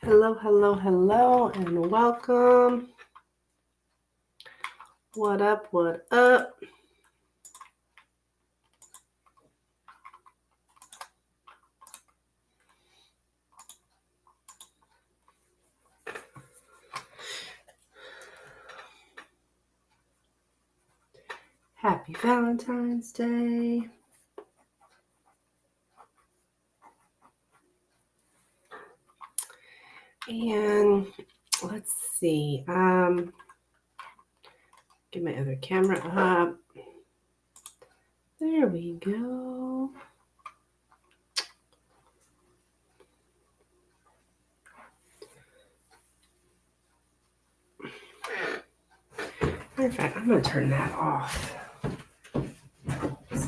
Hello, hello, hello, and welcome. What up, what up? Happy Valentine's Day. And let's see. Get my other camera up. There we go. Matter of fact, I'm going to turn that off. It's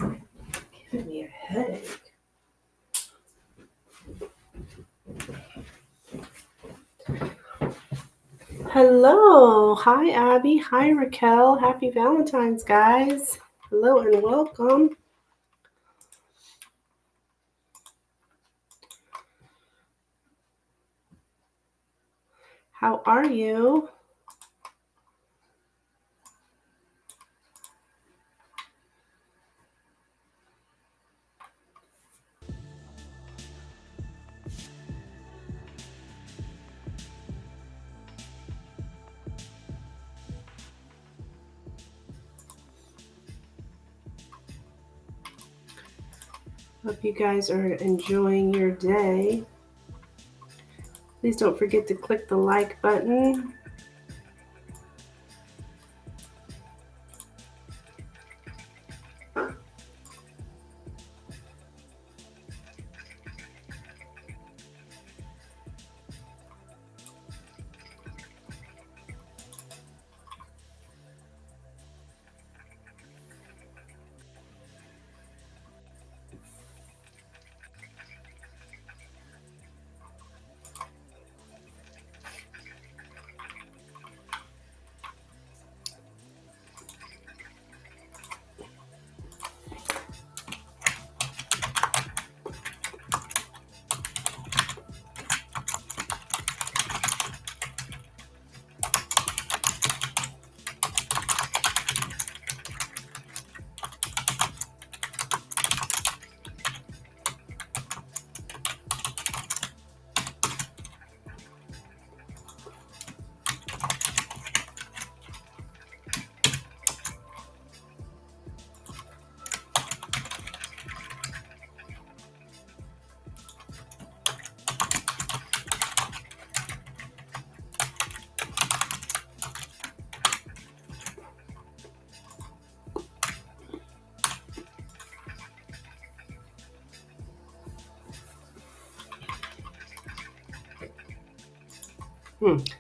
giving me a headache. Hello. Hi, Abby. Hi, Raquel. Happy Valentine's, guys. Hello and welcome. How are you? Hope you guys are enjoying your day. Please don't forget to click the like button.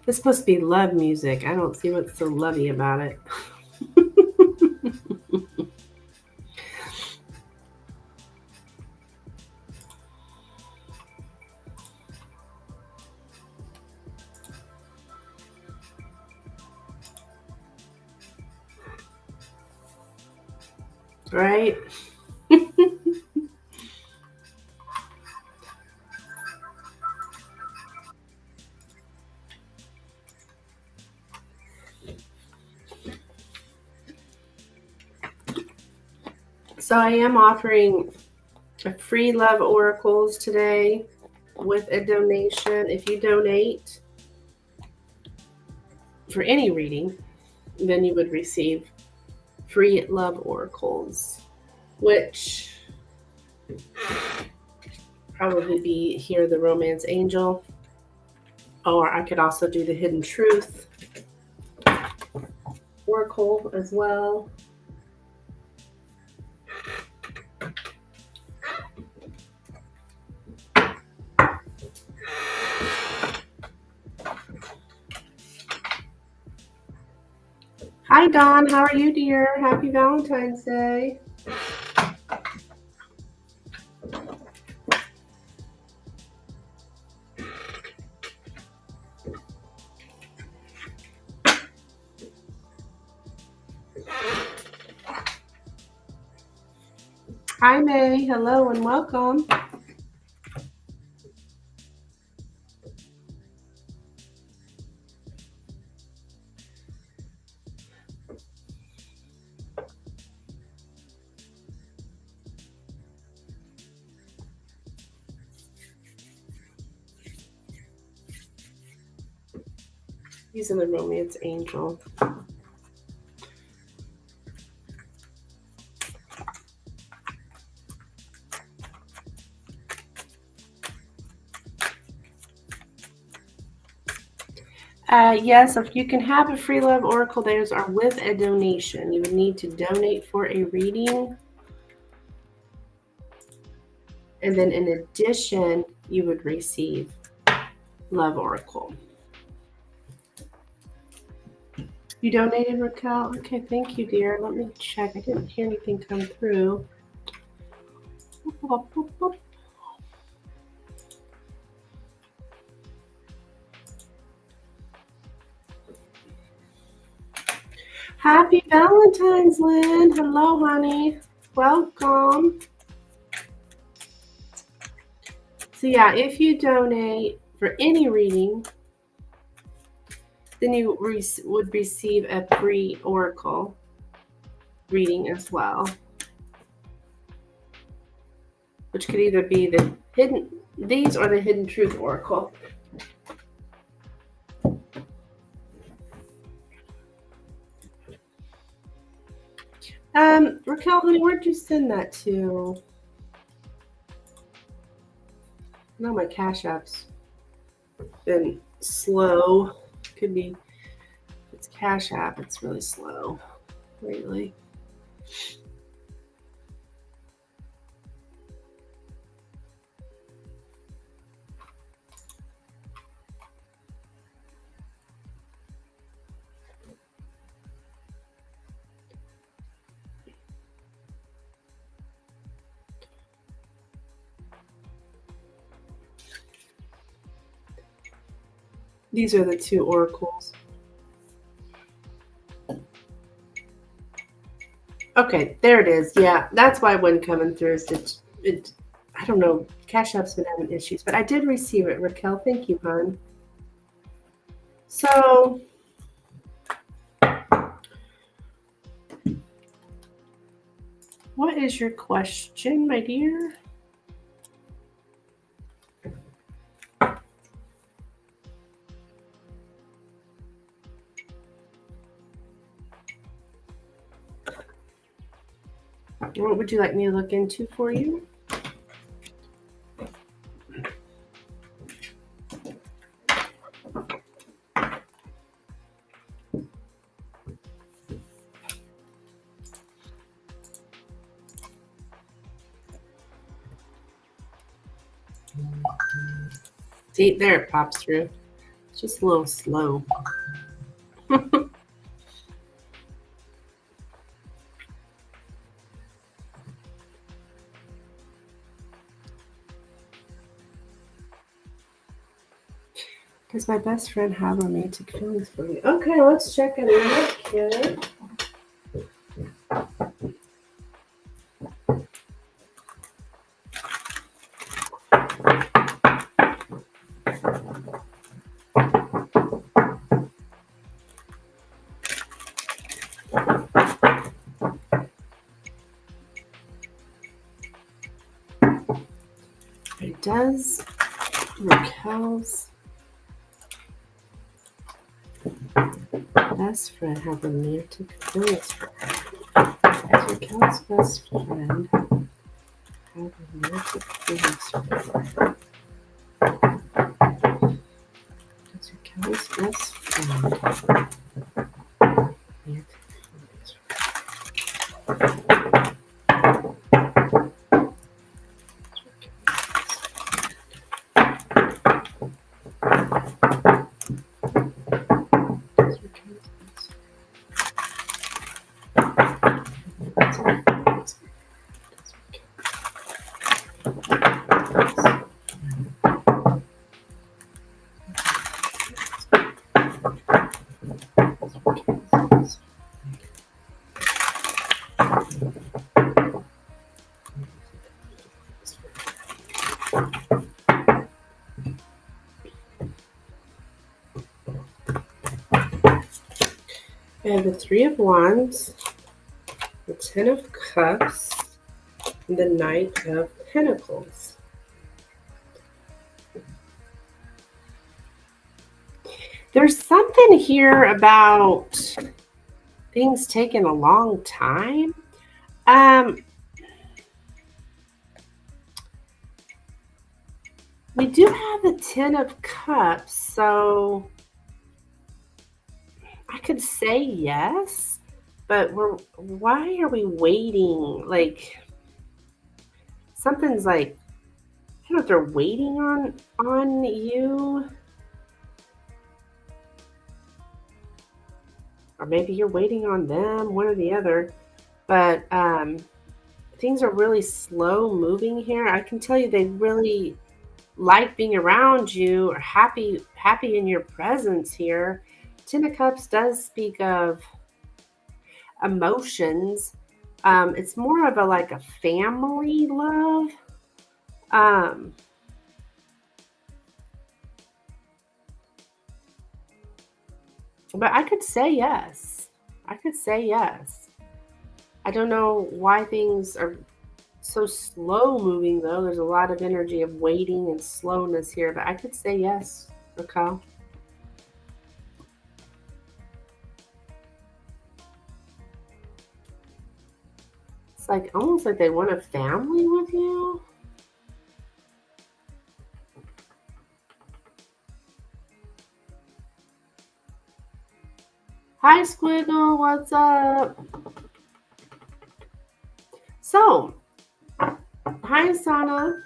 This supposed to be love music. I don't see what's so lovey about it. Right? So I am offering a free love oracles today with a donation. If you donate for any reading, then you would receive free love oracles, which probably be Here the Romance Angel, or I could also do the Hidden Truth oracle as well. Hi, Dawn. How are you, dear? Happy Valentine's Day. Hi, May. Hello and welcome. He's in the romance angel. Yes, if you can have a free love oracle, those are with a donation. You would need to donate for a reading. And then in addition, you would receive love oracle. You donated, Raquel? Okay, thank you, dear. Let me check. I didn't hear anything come through. Happy Valentine's, Lynn. Hello, honey. Welcome. So yeah, if you donate for any reading, then you would receive a free oracle reading as well, which could either be these or the hidden truth oracle. Raquel, honey, where'd you send that to? No, my Cash App's been slow. Could be it's Cash App. It's really slow lately. These are the two oracles. Okay, there it is. Yeah, that's why it wasn't coming through. I don't know. Cash App's been having issues, but I did receive it, Raquel. Thank you, hon. So, what is your question, my dear? What would you like me to look into for you? See, there it pops through. It's just a little slow. Does my best friend have romantic feelings for me? Okay, let's check it out. Okay. Does Raquel's best friend have romantic feelings for her? Does Raquel's best friend have romantic feelings for her? Does Raquel's best friend have romantic feelings for her? I have the Three of Wands, the Ten of Cups, and the Knight of Pentacles. There's something here about things taking a long time. We do have the 10 of Cups, so I could say yes, but why are we waiting? Like, something's like, I don't know if they're waiting on you, or maybe you're waiting on them, one or the other. But things are really slow moving here. I can tell you they really like being around you, or happy in your presence here. 10 of Cups does speak of emotions. It's more of a family love. But I could say yes. I could say yes. I don't know why things are so slow moving though. There's a lot of energy of waiting and slowness here, but I could say yes, Raquel. It's like almost like they want a family with you. Hi, Squiggle. What's up? So, hi, Asana.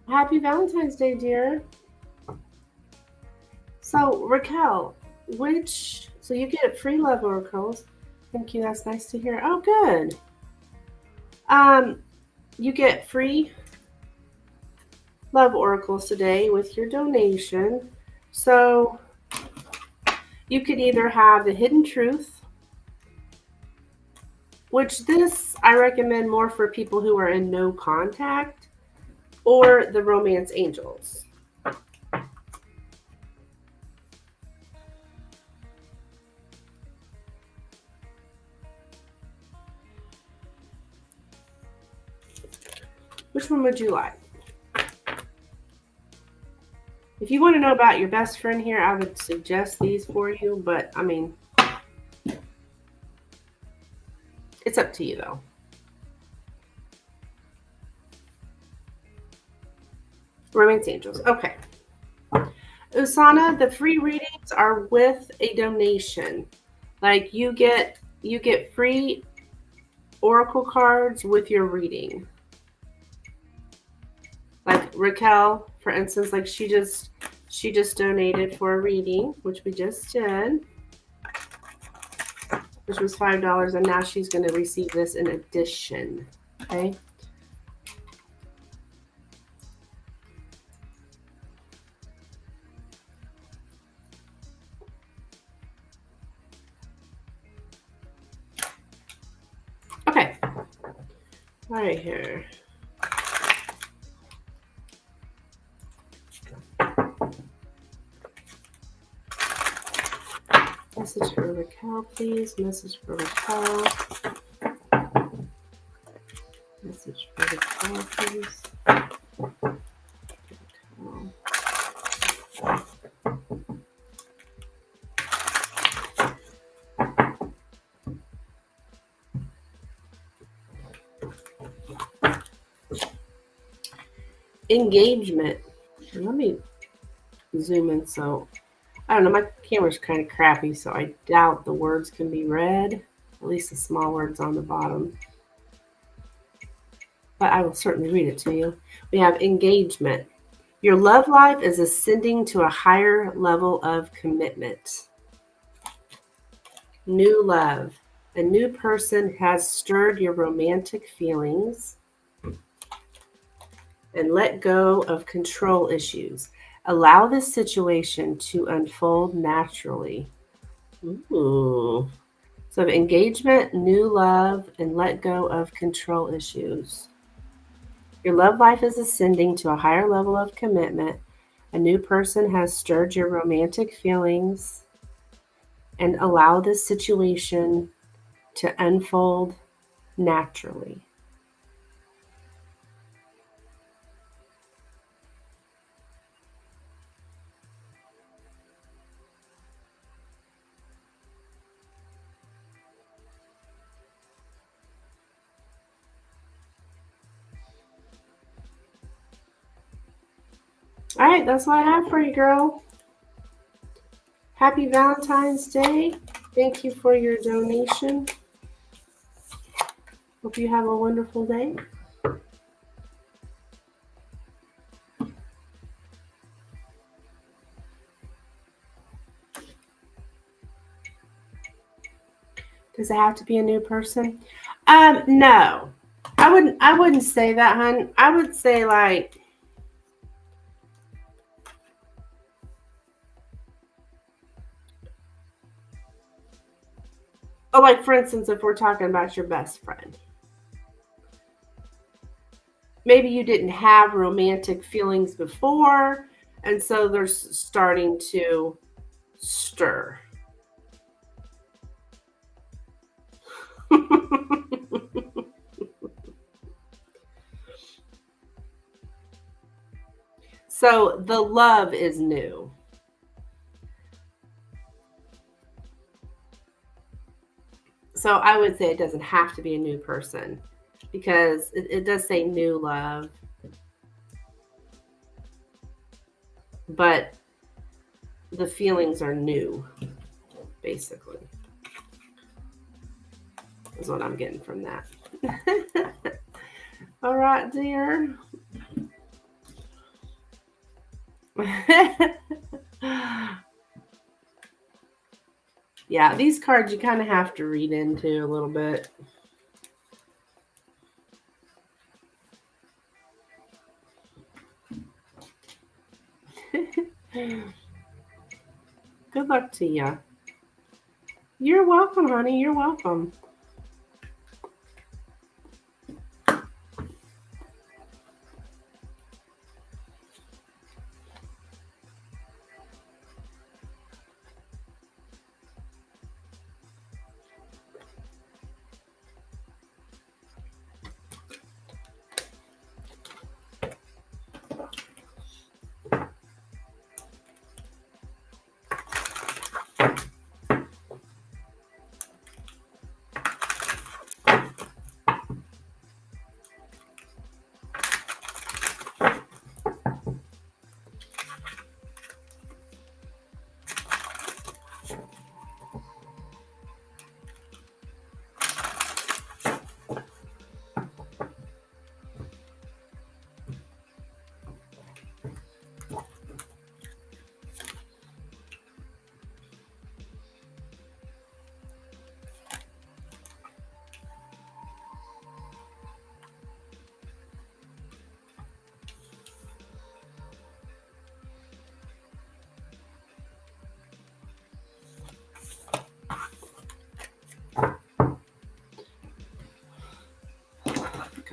Happy Valentine's Day, dear. So, Raquel, so you get free love oracles. Thank you. That's nice to hear. Oh, good. You get free love oracles today with your donation. So you could either have the hidden truth, which this I recommend more for people who are in no contact, or the romance angels. Which one would you like? If you want to know about your best friend here, I would suggest these for you, but I mean, it's up to you though. Romance angels. Okay. Usana, the free readings are with a donation. Like you get free oracle cards with your reading. Like Raquel, for instance, like she just donated for a reading, which we just did, which was $5, and now she's going to receive this in addition. Okay. Okay. All right, here. Message for Raquel, please. Message for Raquel. Message for Raquel, please. Engagement. Let me zoom in. So I don't know, my camera's kind of crappy, so I doubt the words can be read, at least the small words on the bottom. But I will certainly read it to you. We have engagement. Your love life is ascending to a higher level of commitment. New love. A new person has stirred your romantic feelings. And let go of control issues. Allow this situation to unfold naturally. Ooh. So engagement, new love, and let go of control issues. Your love life is ascending to a higher level of commitment. A new person has stirred your romantic feelings, and allow this situation to unfold naturally. All right, that's what I have for you, girl. Happy Valentine's Day. Thank you for your donation. Hope you have a wonderful day. Does it have to be a new person? No. I wouldn't say that, hun. I would say like like for instance, if we're talking about your best friend. Maybe you didn't have romantic feelings before, and so they're starting to stir. So the love is new. So I would say it doesn't have to be a new person because it does say new love. But the feelings are new, basically, is what I'm getting from that. All right, dear. Yeah, these cards you kind of have to read into a little bit. Good luck to you. You're welcome, honey. You're welcome.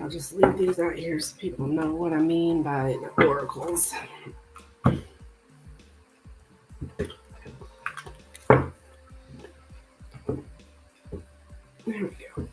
I'll just leave these out here so people know what I mean by the oracles. There we go.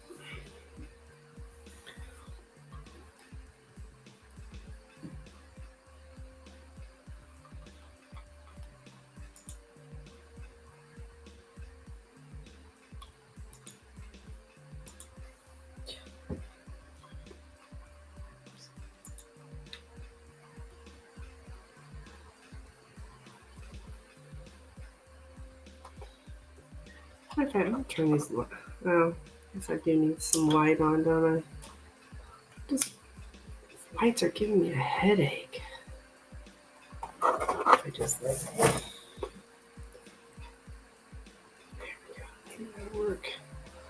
Okay, I'm gonna turn these. Oh, I guess I do need some light on, don't I? Just lights are giving me a headache. I just like. There we go. Maybe that'll work.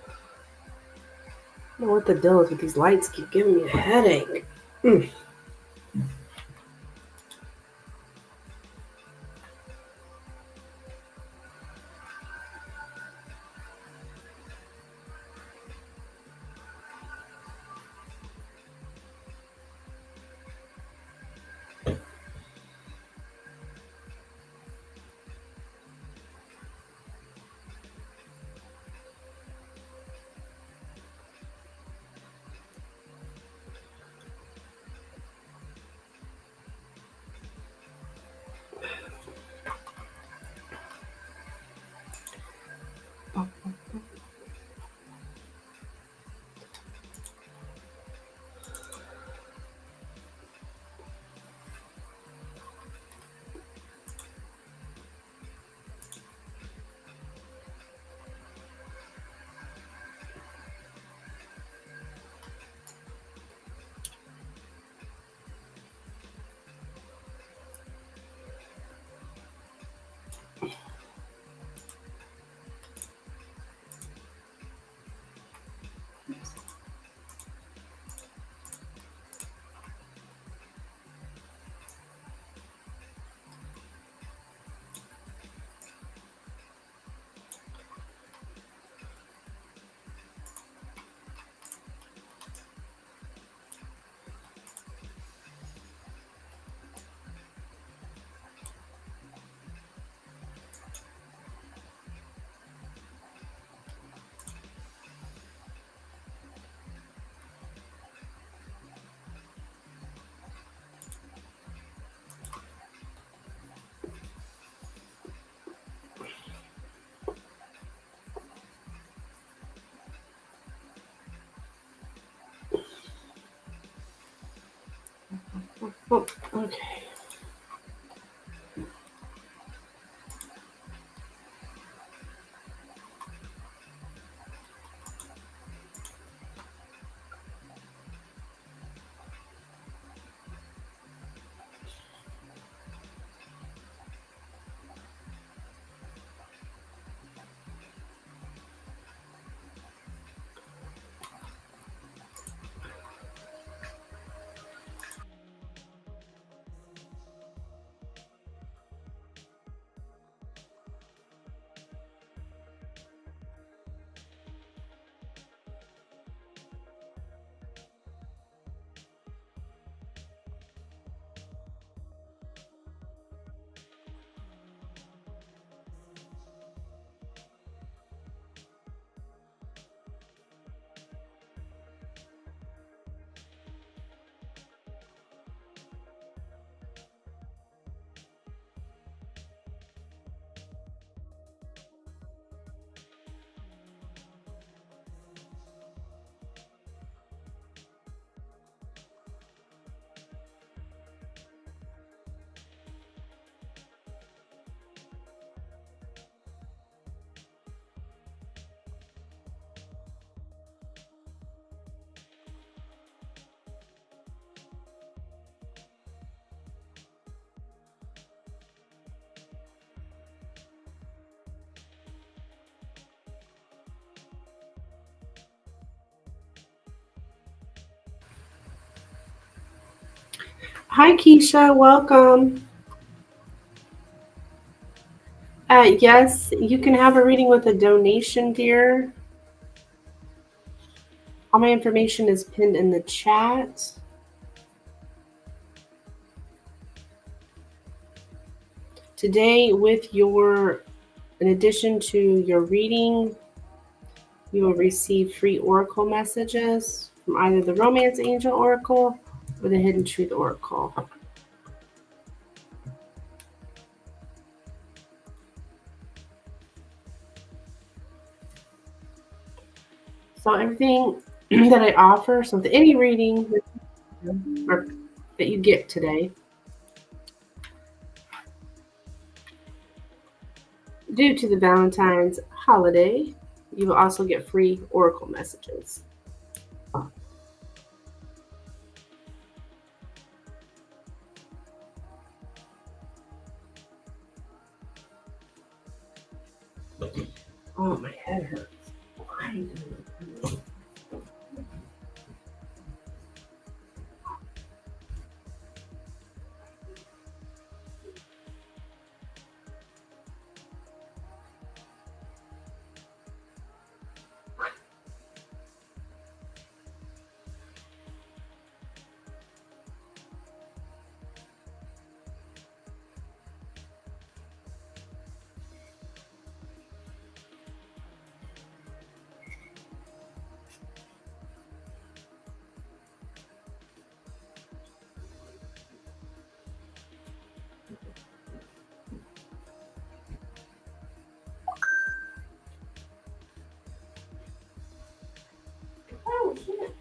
I don't know what the deal is with these lights. Keep giving me a headache. Oh, okay. Hi, Keisha. Welcome. Yes, you can have a reading with a donation, dear. All my information is pinned in the chat. Today, in addition to your reading, you will receive free oracle messages from either the Romance Angel Oracle or the Hidden Truth Oracle. So everything that I offer, so any reading that you get today, due to the Valentine's holiday, you will also get free oracle messages. Oh, my head hurts. Why? Oh, shit.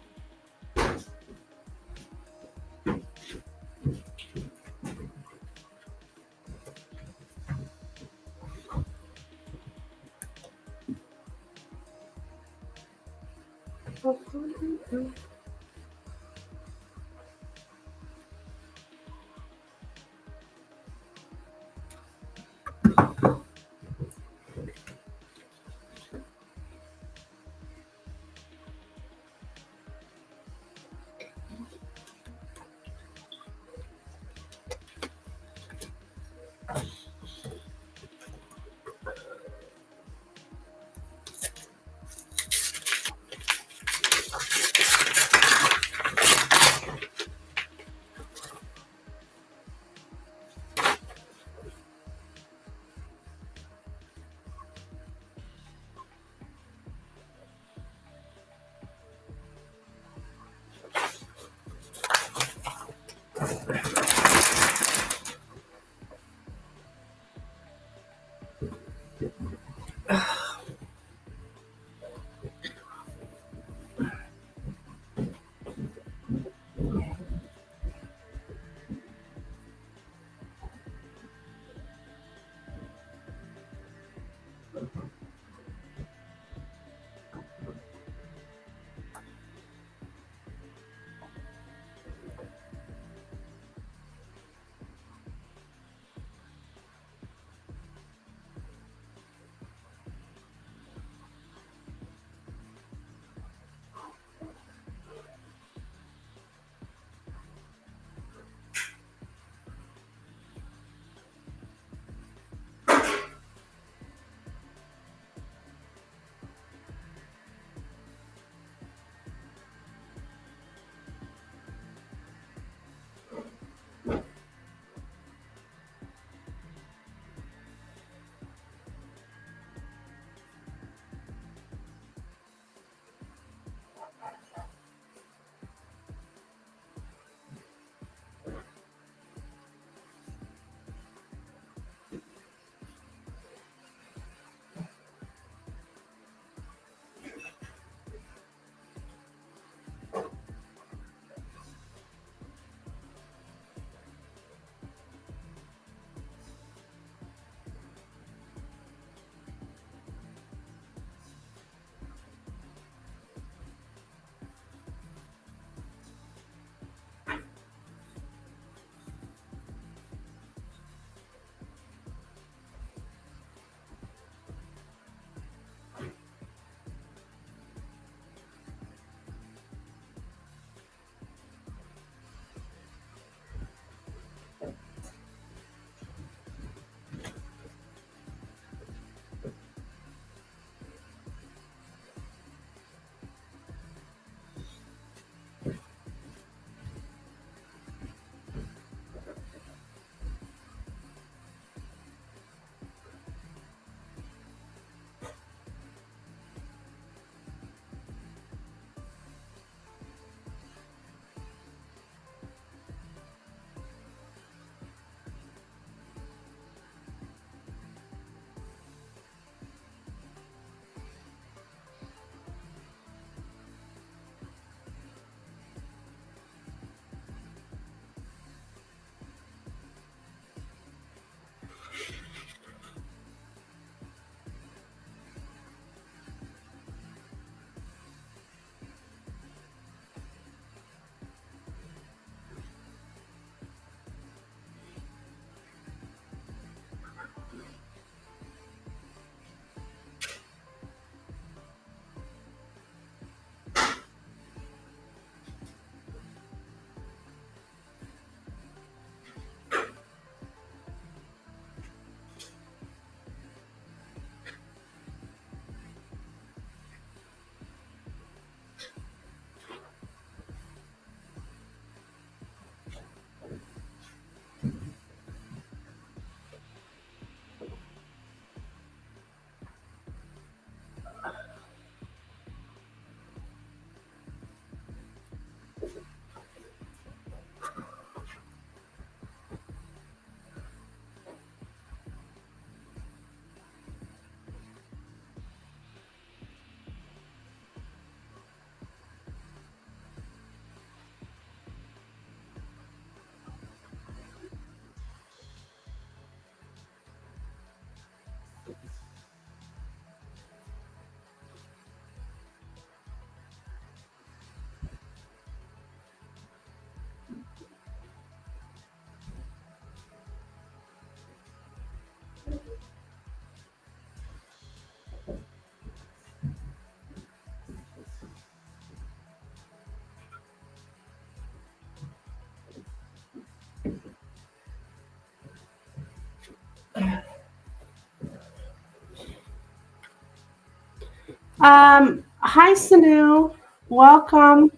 Hi, Sanu. Welcome.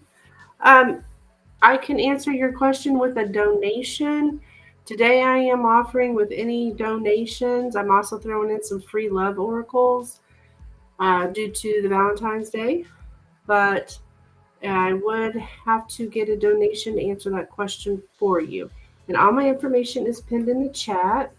Um, I can answer your question with a donation. Today, I am offering with any donations. I'm also throwing in some free love oracles due to the Valentine's Day. But I would have to get a donation to answer that question for you. And all my information is pinned in the chat.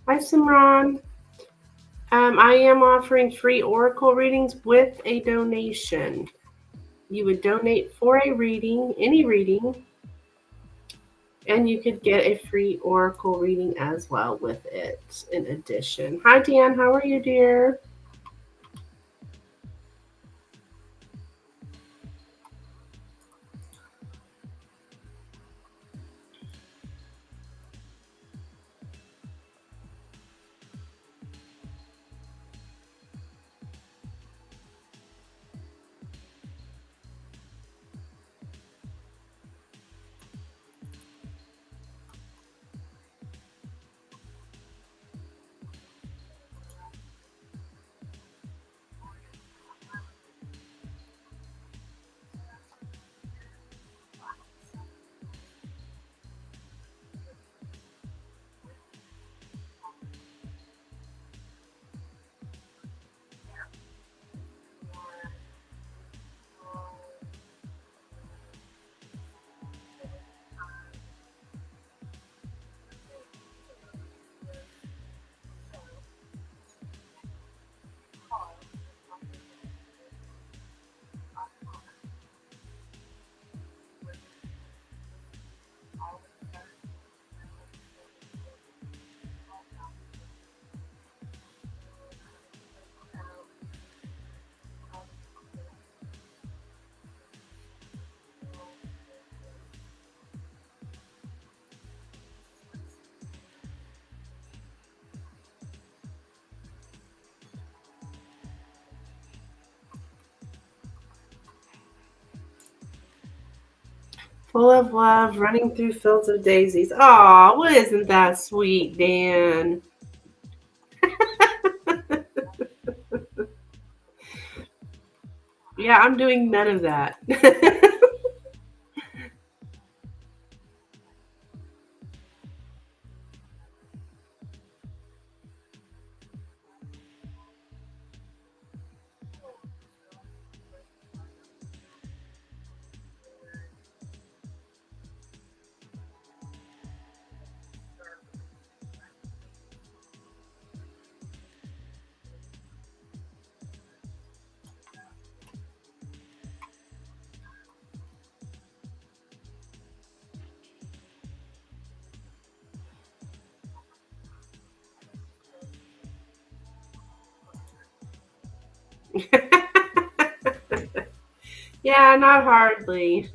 Hi, Simran. I am offering free oracle readings with a donation. You would donate for a reading, any reading, and you could get a free oracle reading as well with it in addition. Hi, Dan. How are you, dear? Full of love, running through fields of daisies. Aw, well, isn't that sweet, Dan? Yeah, I'm doing none of that. Yeah, not hardly.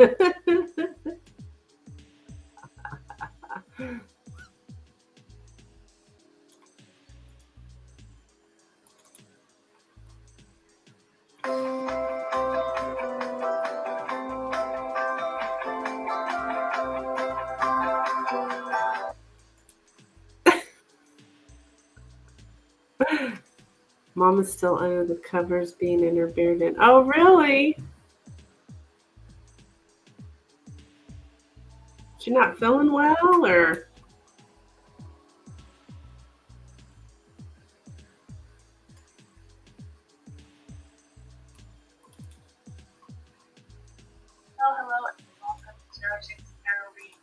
Mama's still under the covers being in her beard. And oh, really? She not feeling well, or? Oh, hello, and welcome to Timeframe Readings.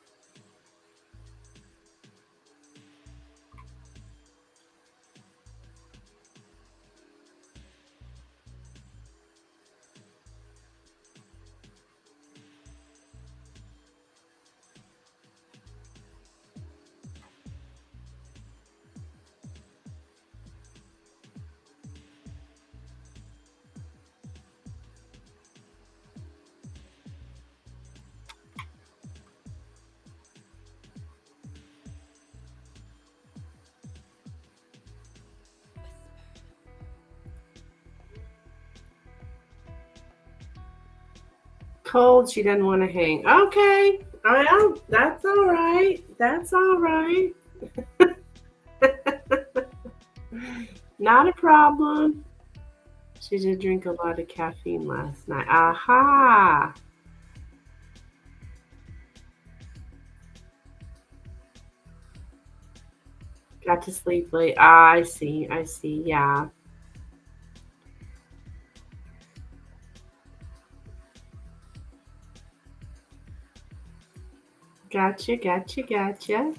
Cold, she doesn't want to hang. Okay. Well, that's all right. That's all right. Not a problem. She did drink a lot of caffeine last night. Aha. Got to sleep late. Ah, I see. I see. Yeah. Gotcha. Gotcha. Gotcha.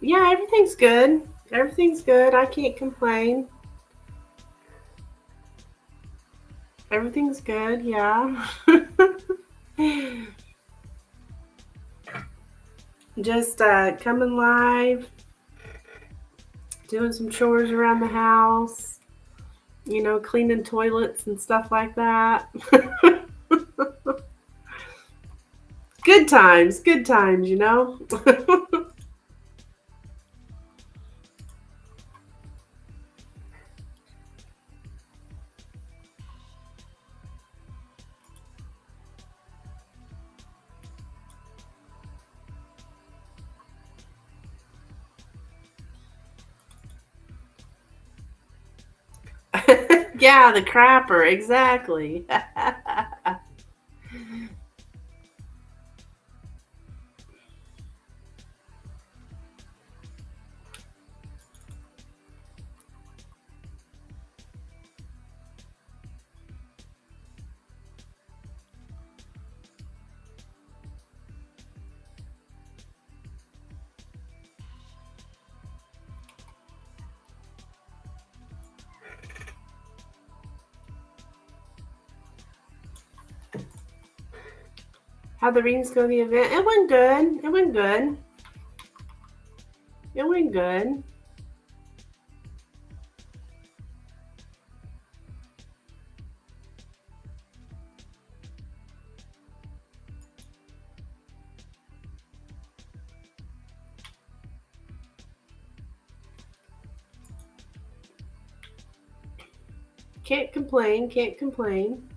Yeah, everything's good. Everything's good. I can't complain. Everything's good. Yeah. Just coming live, doing some chores around the house, cleaning toilets and stuff like that. Good times. Yeah, the crapper, exactly. How'd the readings go to the event? It went good. It went good. It went good. Can't complain. Can't complain.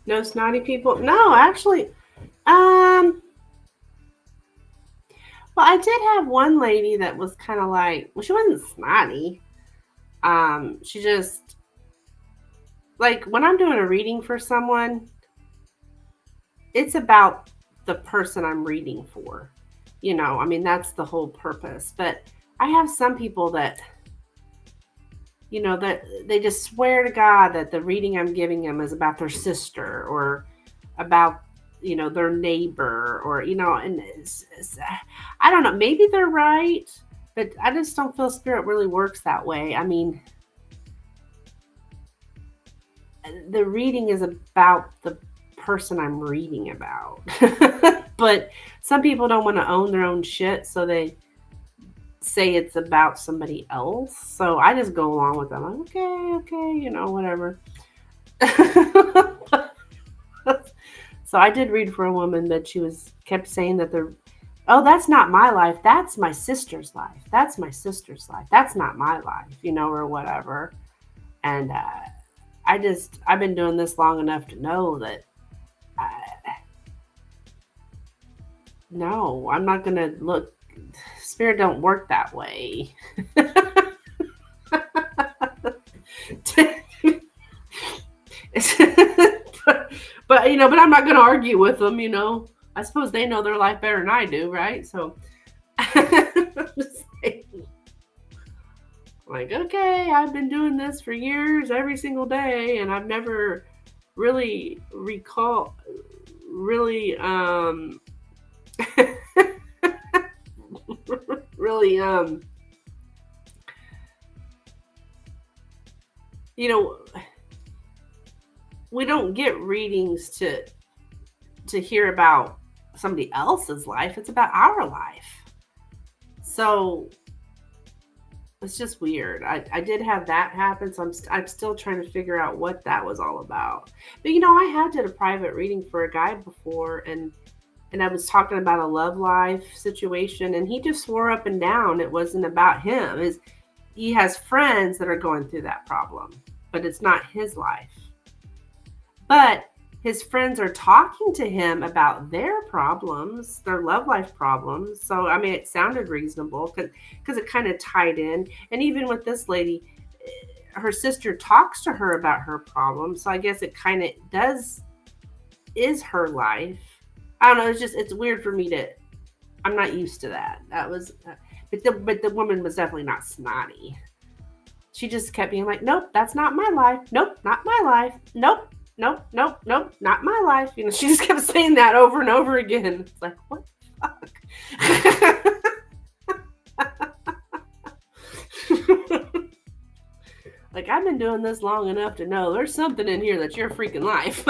No snotty people? No, actually. Well, I did have one lady that was kind of like, well, she wasn't snotty. She just, like, when I'm doing a reading for someone, it's about the person I'm reading for. You know, I mean, that's the whole purpose. But I have some people that, you know, that they just swear to God that the reading I'm giving them is about their sister or about, you know, their neighbor or, you know, and I don't know, maybe they're right, but I just don't feel spirit really works that way. I mean, the reading is about the person I'm reading about. But some people don't want to own their own shit, so they say it's about somebody else. So I just go along with them. Like, okay, you know, whatever. So I did read for a woman that she kept saying that that's not my life. That's my sister's life. That's my sister's life. That's not my life, you know, or whatever. And I've been doing this long enough to know that no, I'm not going to look. Spirit don't work that way. But you know, but I'm not going to argue with them, you know. I suppose they know their life better than I do, right? So I'm just saying, like, okay, I've been doing this for years every single day, and I've never really really you know, we don't get readings to hear about somebody else's life. It's about our life. So it's just weird. I did have that happen, so I'm still trying to figure out what that was all about. But you know, I had did a private reading for a guy before, and I was talking about a love life situation, and he just swore up and down it wasn't about him. He has friends that are going through that problem, but it's not his life. But his friends are talking to him about their problems, their love life problems. So, I mean, it sounded reasonable because it kind of tied in. And even with this lady, her sister talks to her about her problems. So I guess it kind of is her life. I don't know. It's weird for me I'm not used to that. But the woman was definitely not snotty. She just kept being like, nope, that's not my life. Nope, not my life. Nope. Nope, not my life. You know, she just kept saying that over and over again. It's like, what the fuck? Like, I've been doing this long enough to know there's something in here that's your freaking life.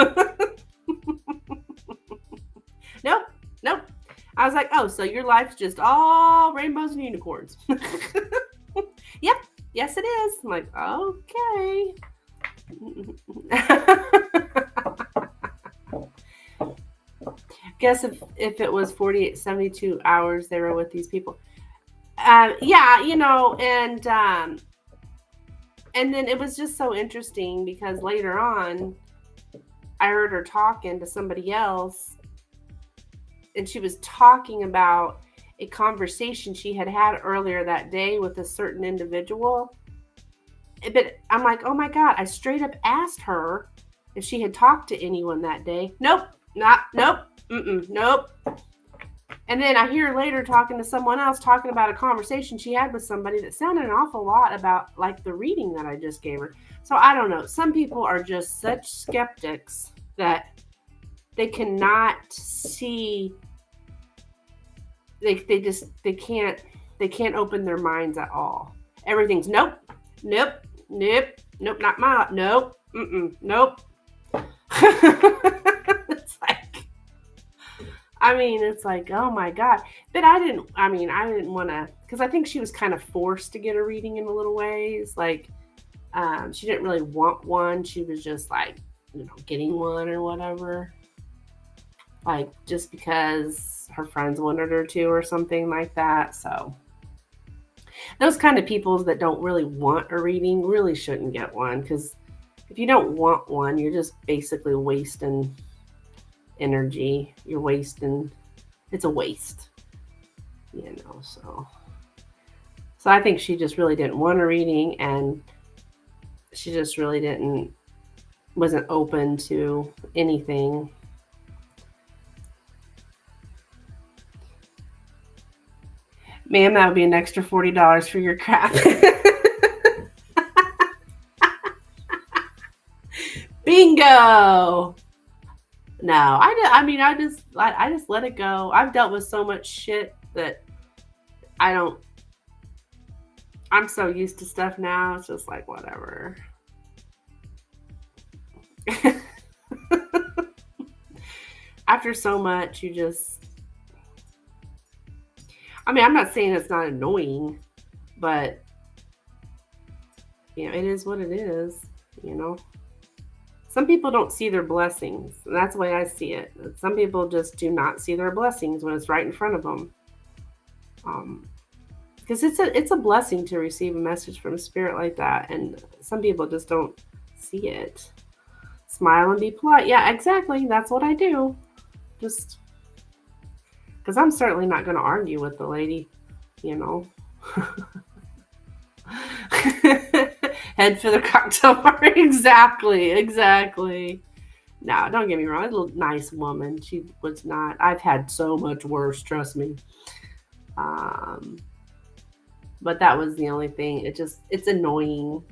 Nope. I was like, oh, so your life's just all rainbows and unicorns. Yep, yes it is. I'm like, okay. Guess if it was 48, 72 hours they were with these people. Yeah, you know, and then it was just so interesting because later on I heard her talking to somebody else, and she was talking about a conversation she had earlier that day with a certain individual. But I'm like, oh my God, I straight up asked her if she had talked to anyone that day. Nope. And then I hear later talking to someone else talking about a conversation she had with somebody that sounded an awful lot about like the reading that I just gave her. So I don't know. Some people are just such skeptics that they cannot see they can't open their minds at all. Everything's nope, nope, nope, nope, not my nope, nope. It's like it's like, oh my God. But I didn't want to, because I think she was kind of forced to get a reading in a little ways. Like, she didn't really want one. She was just like, getting one or whatever. Like, just because her friends wanted her to or something like that. So, those kind of people that don't really want a reading really shouldn't get one, because if you don't want one, you're just basically wasting energy. You're wasting, it's a waste, so I think she just really didn't want a reading, and she just really wasn't open to anything. Ma'am, that would be an extra $40 for your crap. Bingo. No, I just let it go. I've dealt with so much shit that I don't. I'm so used to stuff now. It's just like whatever. After so much, you just. I'm not saying it's not annoying, but it is what it is. Some people don't see their blessings, and that's the way I see it. Some people just do not see their blessings when it's right in front of them. Because it's a blessing to receive a message from a spirit like that, and some people just don't see it. Smile and be polite. Yeah, exactly. That's what I do. Just because I'm certainly not going to argue with the lady, Head for the cocktail bar. Exactly. No, don't get me wrong. A nice woman. She was not. I've had so much worse. Trust me. But that was the only thing. It's annoying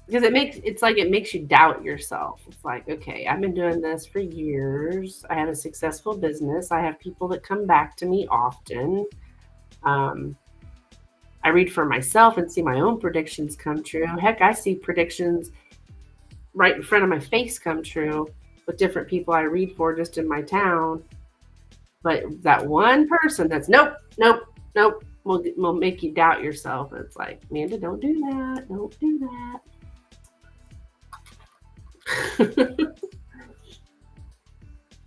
because it makes you doubt yourself. It's like, okay, I've been doing this for years. I have a successful business. I have people that come back to me often. I read for myself and see my own predictions come true. Heck, I see predictions right in front of my face come true with different people I read for just in my town. But that one person that's nope, will make you doubt yourself. It's like, Amanda, don't do that. Don't do that.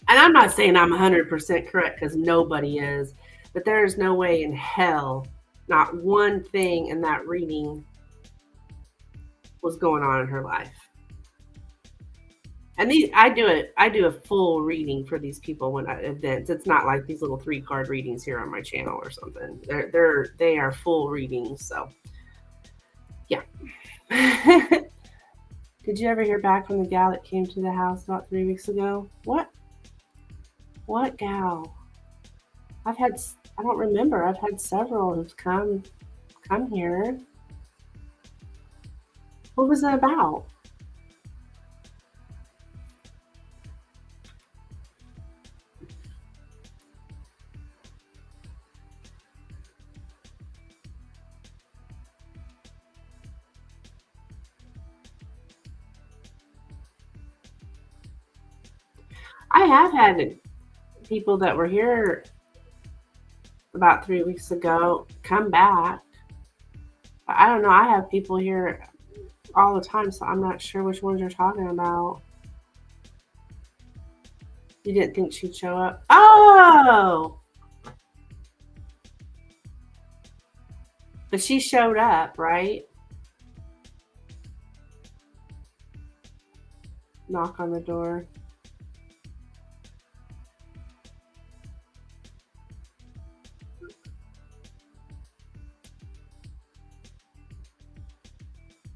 And I'm not saying I'm 100% correct, because nobody is. But there is no way in hell not one thing in that reading was going on in her life. And I do a full reading for these people when at events. It's not like these little 3-card readings here on my channel or something. They are full readings. So, yeah. Did you ever hear back from the gal that came to the house about 3 weeks ago? What gal? I don't remember. I've had several who've come here. What was it about? I have had people that were here about 3 weeks ago come back. I don't know. I have people here all the time, so I'm not sure which ones you're talking about. You didn't think she'd show up? Oh! But she showed up, right? Knock on the door.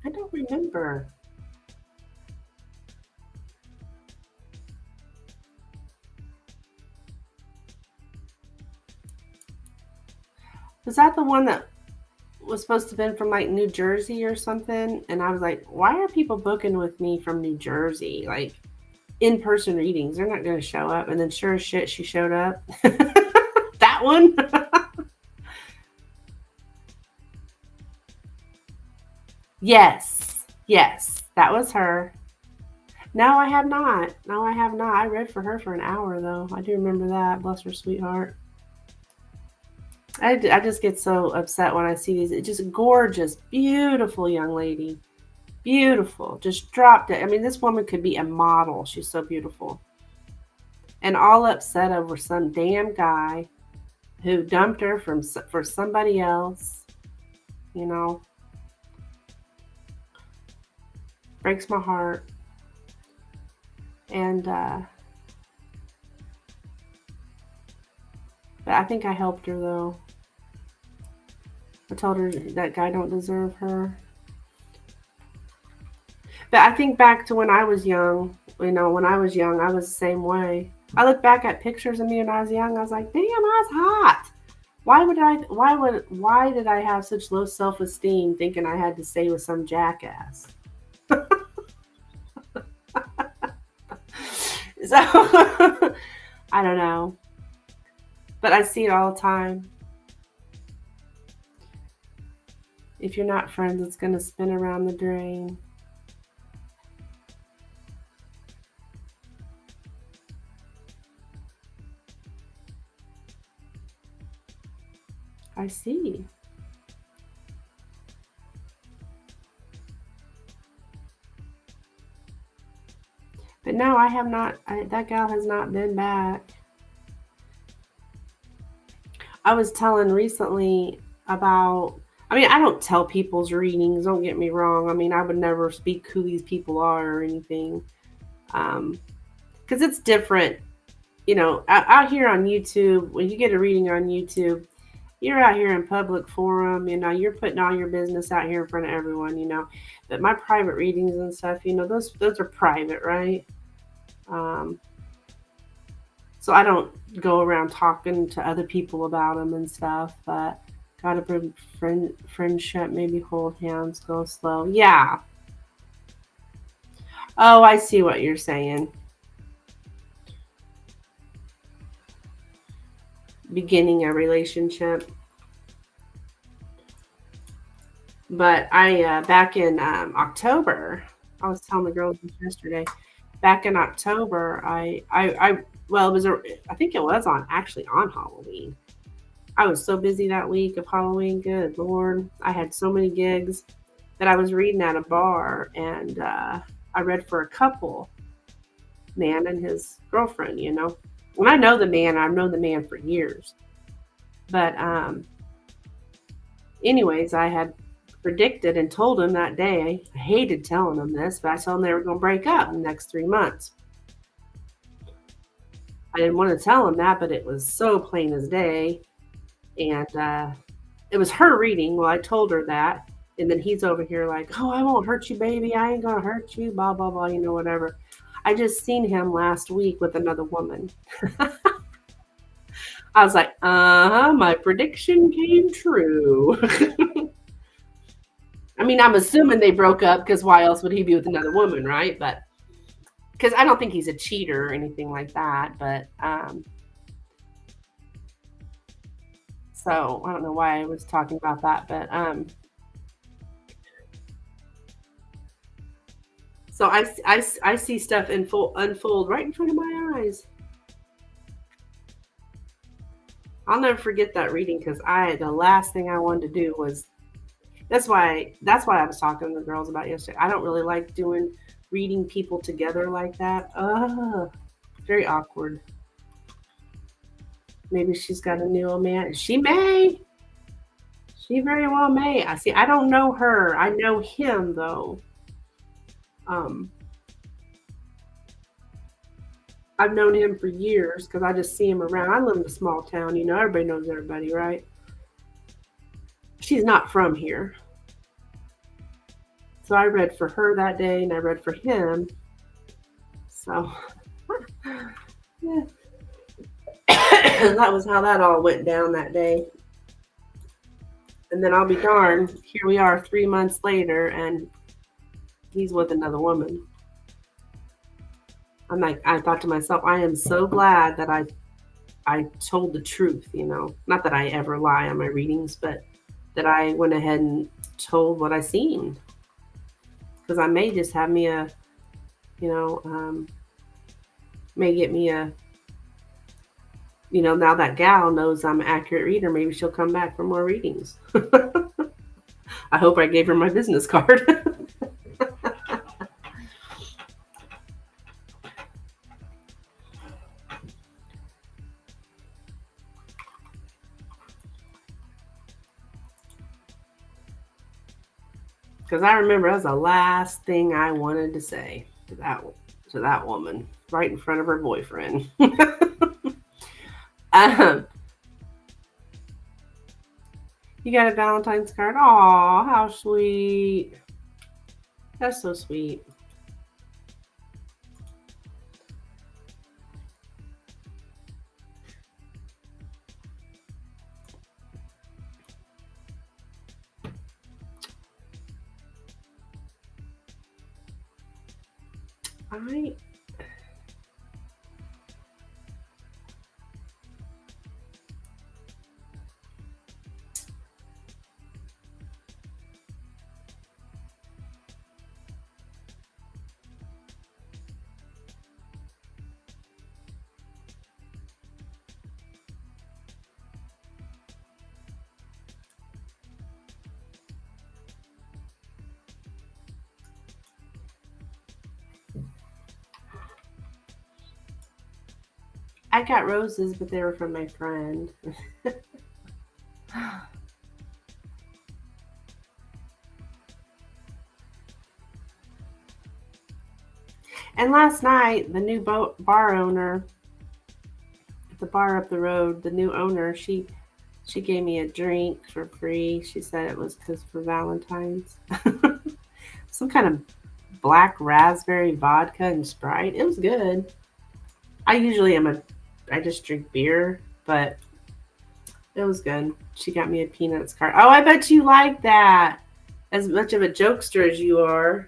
I don't remember. Was that the one that was supposed to have been from like New Jersey or something? And I was like, why are people booking with me from New Jersey? Like in-person readings, they're not going to show up. And then sure as shit, she showed up. That one. Yes, that was her. No, I have not. No, I have not. I read for her for an hour though. I do remember that. Bless her sweetheart. I just get so upset when I see these. It's just gorgeous, beautiful young lady. Beautiful. Just dropped it. I mean, this woman could be a model. She's so beautiful. And all upset over some damn guy who dumped her for somebody else. You know, breaks my heart. And but I think I helped her though. I told her that guy don't deserve her. But I think back to when I was young. You know, when I was young, I was the same way. I look back at pictures of me when I was young. I was like, damn, I was hot. Why did I have such low self-esteem thinking I had to stay with some jackass? So I don't know. But I see it all the time. If you're not friends, it's going to spin around the drain. I see. But no, I have not. That gal has not been back. I was telling recently about. I mean, I don't tell people's readings. Don't get me wrong. I mean, I would never speak who these people are or anything, because it's different. You know, out here on YouTube, when you get a reading on YouTube, you're out here in public forum. You know, you're putting all your business out here in front of everyone. You know, but my private readings and stuff, you know, those are private, right? Um, so I don't go around talking to other people about them and stuff. But gotta bring friendship, maybe hold hands, go slow. Yeah. Oh, I see what you're saying. Beginning a relationship. But I back in October, I was telling the girls this yesterday. Back in October, I well, it was I think it was on actually on Halloween. I was so busy that week of Halloween. Good Lord, I had so many gigs that I was reading at a bar, and I read for a couple, man and his girlfriend. You know, and I know the man. I've known the man for years, but anyways, I had predicted and told him that day. I hated telling him this, but I told him they were going to break up in the next 3 months. I didn't want to tell him that, but it was so plain as day. And it was her reading. Well, I told her that. And then he's over here like, oh, I won't hurt you, baby. I ain't going to hurt you, blah, blah, blah, you know, whatever. I just seen him last week with another woman. I was like, my prediction came true. I mean, I'm assuming they broke up because why else would he be with another woman, right? But because I don't think he's a cheater or anything like that. But so I don't know why I was talking about that. But so I see stuff unfold right in front of my eyes. I'll never forget that reading because the last thing I wanted to do was that's why I was talking to the girls about yesterday. I don't really like doing reading people together like that. Very awkward. Maybe she's got a new man. She may. She very well may. I see. I don't know her. I know him though. Um, I've known him for years because I just see him around. I live in a small town. You know, everybody knows everybody, right? She's not from here. So I read for her that day and I read for him. So yeah. That was how that all went down that day. And then I'll be darned, here we are 3 months later, and he's with another woman. I'm like, I thought to myself, I am so glad that I told the truth, you know. Not that I ever lie on my readings, but that I went ahead and told what I seen. Because I may just have me a, you know, may get me a, you know, now that gal knows I'm an accurate reader, maybe she'll come back for more readings. I hope I gave her my business card. Because I remember that was the last thing I wanted to say to that woman right in front of her boyfriend. um, you got a Valentine's card. Aw, how sweet. That's so sweet. I got roses, but they were from my friend. And last night, the new bar owner at the bar up the road, the new owner, she gave me a drink for free. She said it was because for Valentine's. Some kind of black raspberry vodka and Sprite. It was good. I usually I just drink beer, but it was good. She got me a peanuts card. Oh, I bet you like that. As much of a jokester as you are.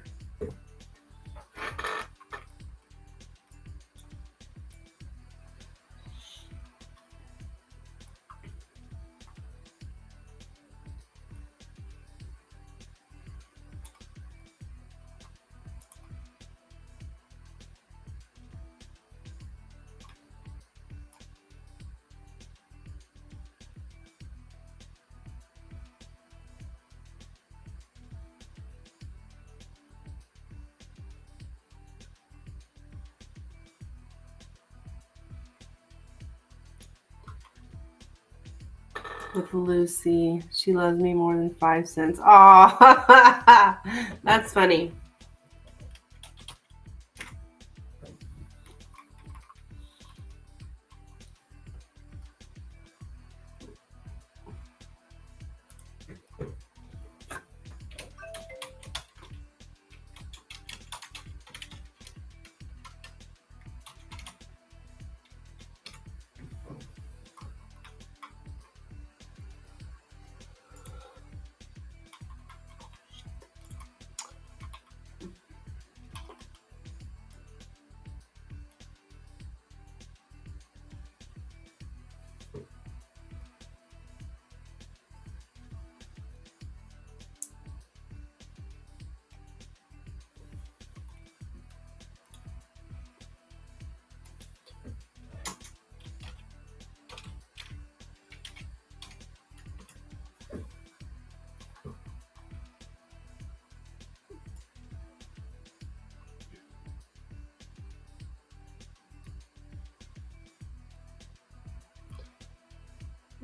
With Lucy. She loves me more than 5 cents. Oh, that's funny.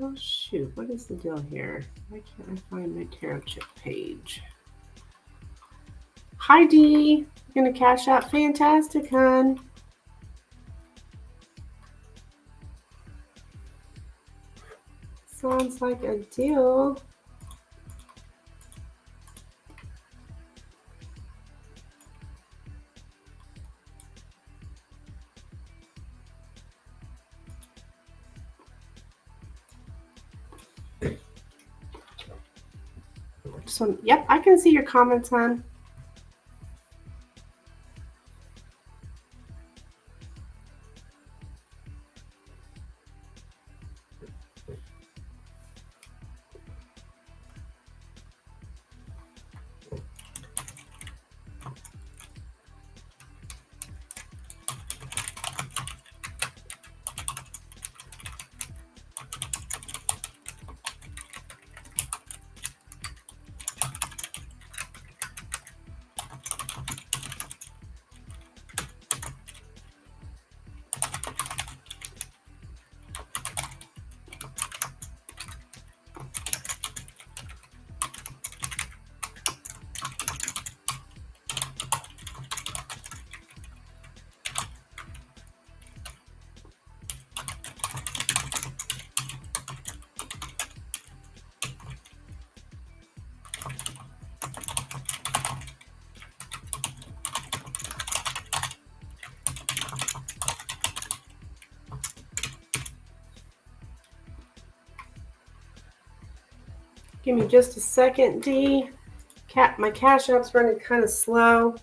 Oh shoot, what is the deal here? Why can't I find my tarot chip page? Hi Dee, you're gonna cash out. Fantastic, hun. Sounds like a deal. Awesome. Yep, I can see your comments, hon. Give me just a second, Dee. My Cash App's running kind of slow.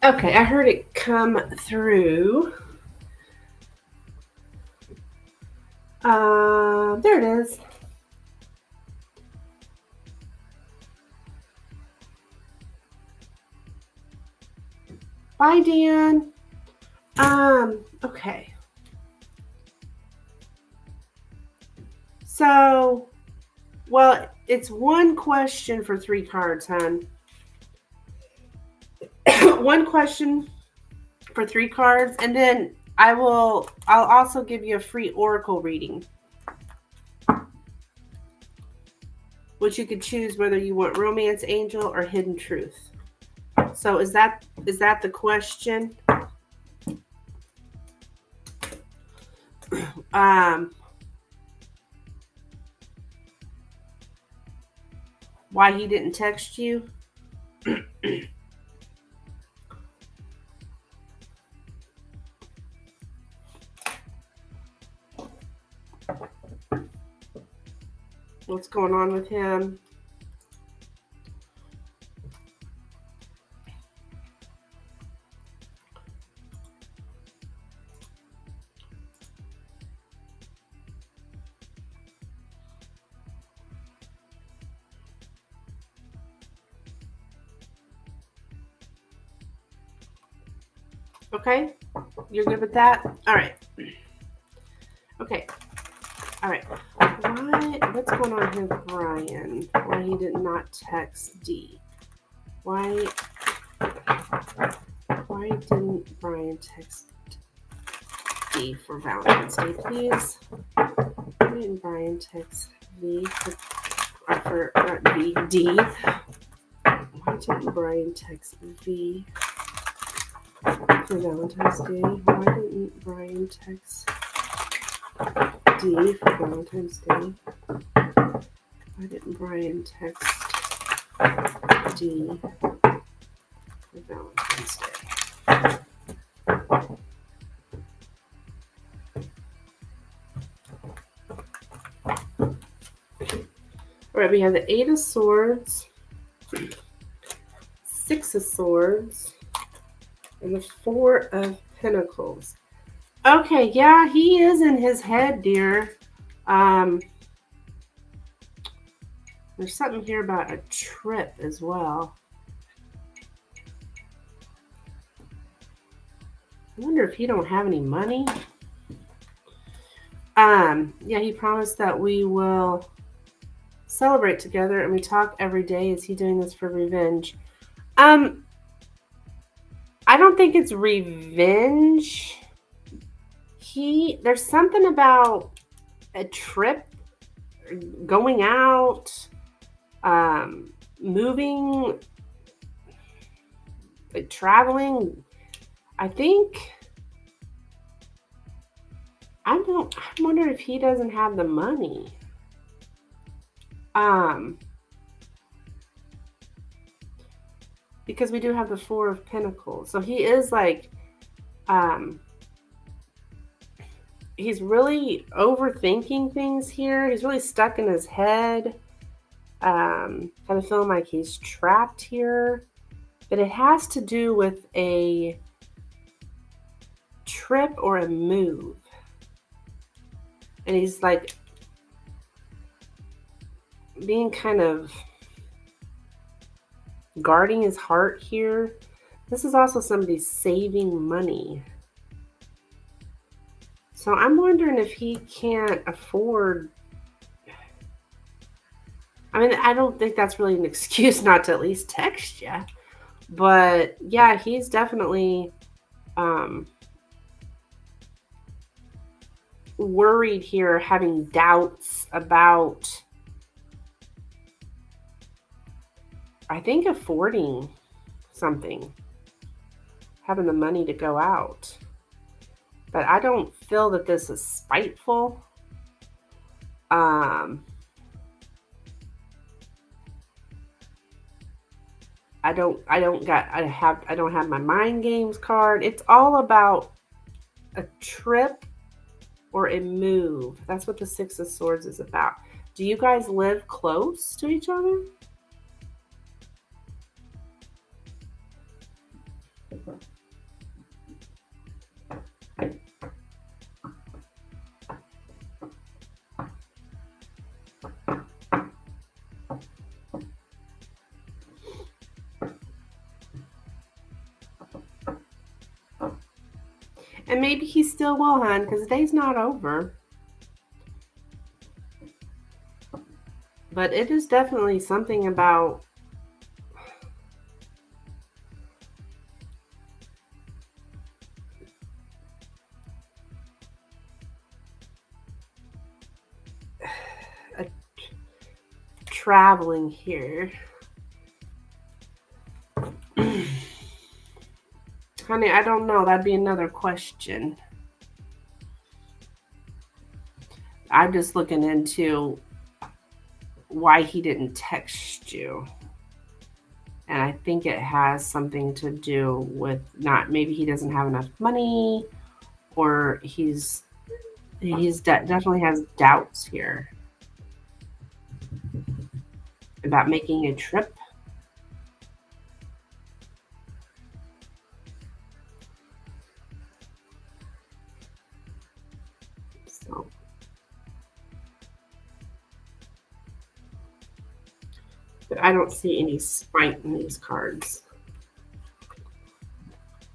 Okay, I heard it come through. There it is. Bye, Dan. Okay. So, well, it's one question for 3 cards, hon. One question for 3 cards, and then I'll also give you a free oracle reading, which you could choose whether you want romance angel or hidden truth. So is that the question? Why he didn't text you? What's going on with him? Okay, you're good with that? All right. Okay. All right. What's going on here with Brian? Why he did not text D? Why didn't Brian text D for Valentine's Day, please? Why didn't Brian text V for D? Why didn't Brian text V for Valentine's Day? Why didn't Brian text D for Valentine's Day? Why didn't Brian text D for Valentine's Day? All right, we have the Eight of Swords, Six of Swords, and the Four of Pentacles. Okay, yeah, he is in his head, dear. There's something here about a trip as well. I wonder if he don't have any money. Yeah, he promised that we will celebrate together and we talk every day. Is he doing this for revenge? I don't think it's revenge. There's something about a trip, going out, moving, like traveling. I wonder if he doesn't have the money. Because we do have the Four of Pentacles. So he is like, he's really overthinking things here. He's really stuck in his head. Kind of feeling like he's trapped here. But it has to do with a trip or a move. And he's like being kind of guarding his heart here. This is also somebody saving money. So I'm wondering if he can't afford. I mean, I don't think that's really an excuse not to at least text you. But yeah, he's definitely worried here, having doubts about, I think, affording something, having the money to go out. But I don't feel that this is spiteful. I don't have my mind games card. It's all about a trip or a move. That's what the Six of Swords is about. Do you guys live close to each other? And maybe he still will, hon, because the day's not over. But it is definitely something about traveling here. Honey, I don't know. That'd be another question. I'm just looking into why he didn't text you. And I think it has something to do with maybe he doesn't have enough money, or he's definitely has doubts here about making a trip. So, but I don't see any spite in these cards. I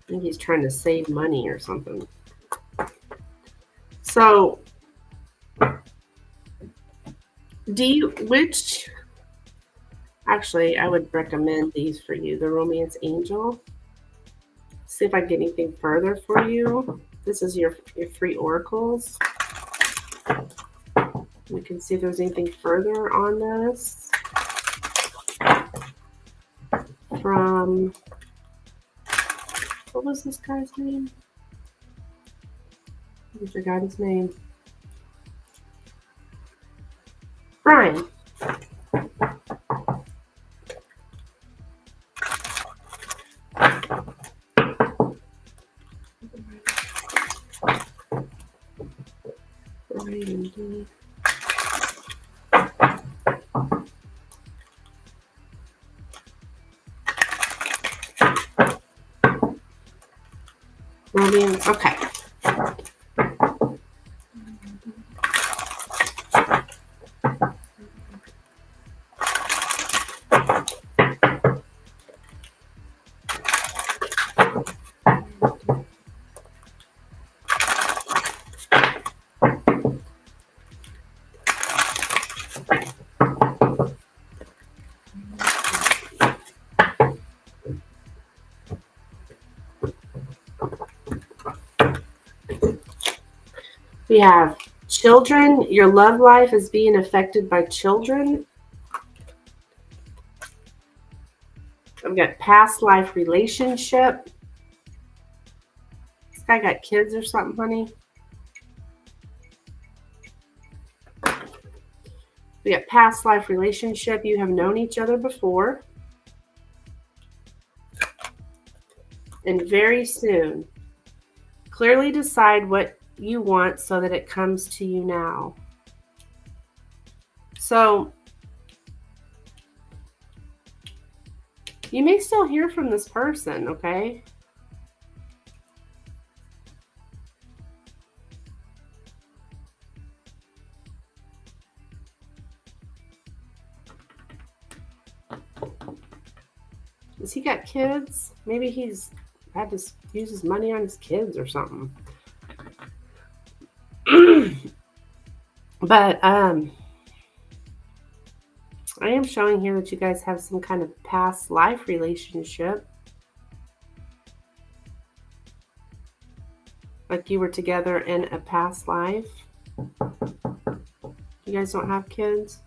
think he's trying to save money or something. So, actually, I would recommend these for you. The Romance Angel. See if I can get anything further for you. This is your 3 oracles. We can see if there's anything further on this. From, what was this guy's name? I forgot his name. Brian. Brian. Romance. Okay. We have children. Your love life is being affected by children. I've got past life relationship. This guy got kids or something, honey. We got past life relationship. You have known each other before. And very soon, clearly decide what you want so that it comes to you now. So, you may still hear from this person, okay? Has he got kids? Maybe he's had to use his money on his kids or something. But I am showing here that you guys have some kind of past life relationship. Like you were together in a past life. You guys don't have kids?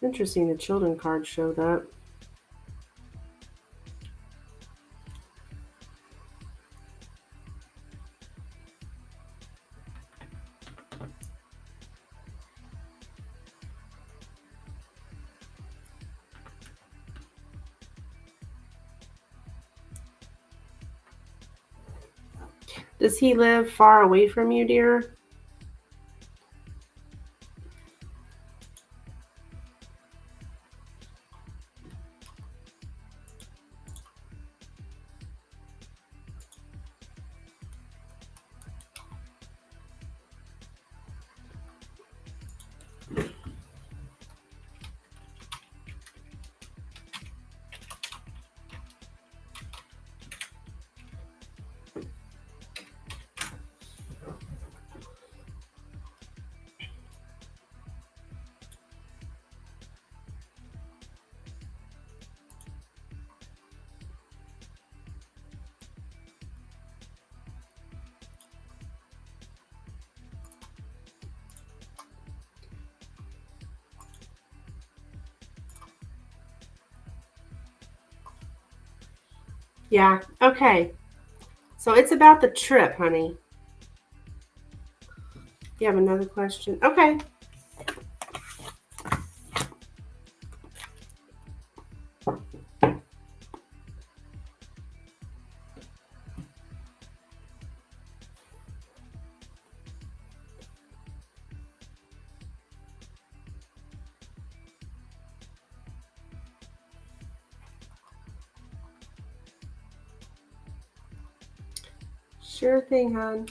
Interesting, the children card showed up. Does he live far away from you, dear? Yeah. Okay. So it's about the trip, honey. You have another question? Okay. Sure thing, hon.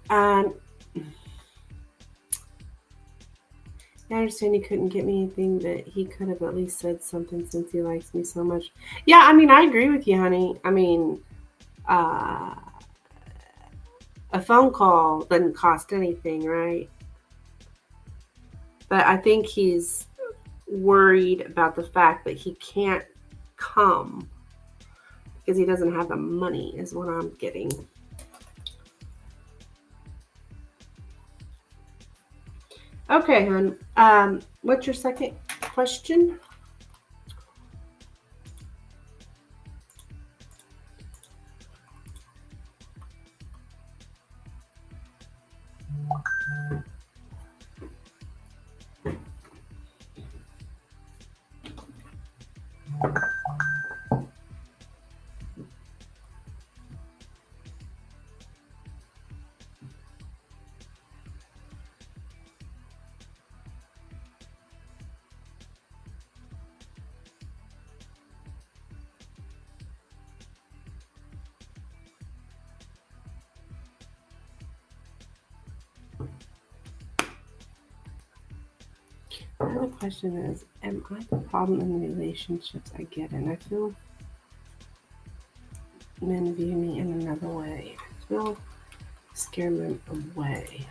Um, I understand he couldn't get me anything, but he could have at least said something since he likes me so much. Yeah, I mean, I agree with you, honey. I mean, uh, a phone call doesn't cost anything, right? But I think he's worried about the fact that he can't come because he doesn't have the money, is what I'm getting. Okay, hon. What's your second question? The other question is, am I the problem in the relationships I get in? I feel men view me in another way. I feel scare men away.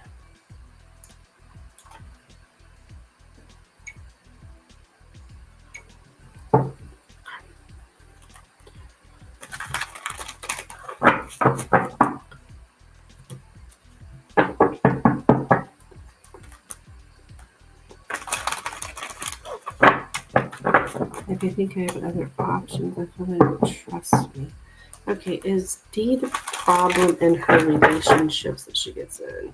If you think I have other options, I feel they don't trust me. Okay, is D the problem in her relationships that she gets in?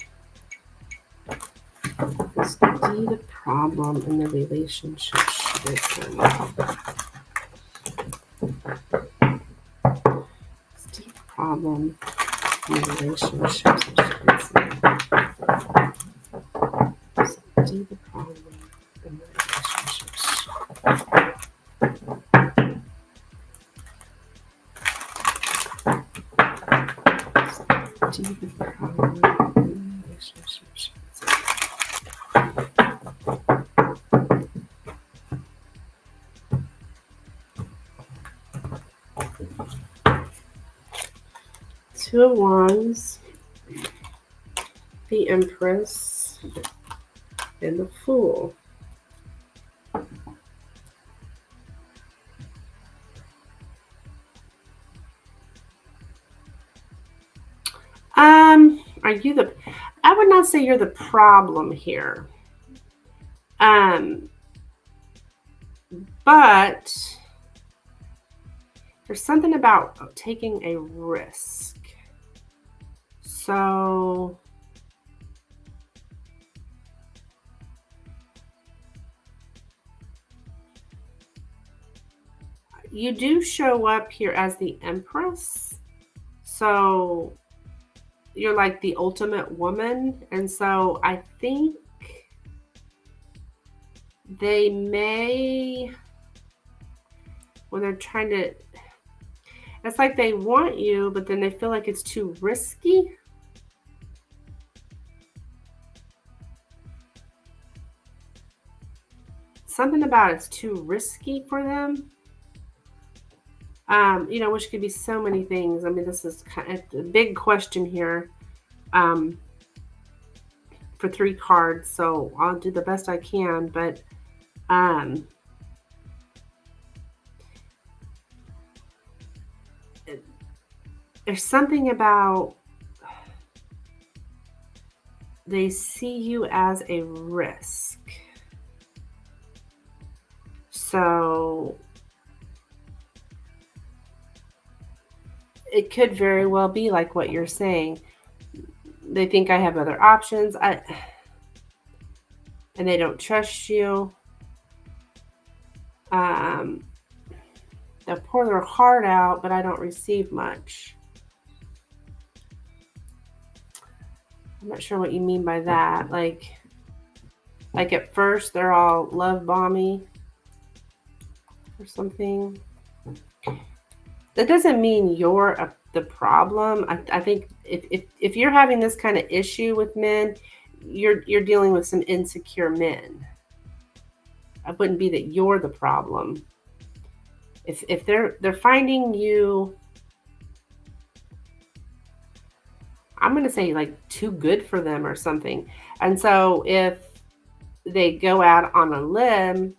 Is D the problem in the relationships she gets in? Is D the problem in the relationships that she gets in? Is D the problem in the relationships? Two of Wands, the Empress, and the Fool. Are you the? I would not say you're the problem here. But there's something about taking a risk. So you do show up here as the Empress. So you're like the ultimate woman. And so I think they may, when they're trying to, it's like they want you, but then they feel like it's too risky. Something about it's too risky for them. Which could be so many things. I mean, this is kind of a big question here for 3 cards, so I'll do the best I can, but there's something about they see you as a risk. So it could very well be like what you're saying. They think I have other options, and they don't trust you. They'll pour their heart out, but I don't receive much. I'm not sure what you mean by that. Like at first they're all love bomby or something. That doesn't mean you're the problem. I think if you're having this kind of issue with men, you're dealing with some insecure men. It wouldn't be that you're the problem. If they're finding you, I'm going to say like too good for them or something. And so if they go out on a limb,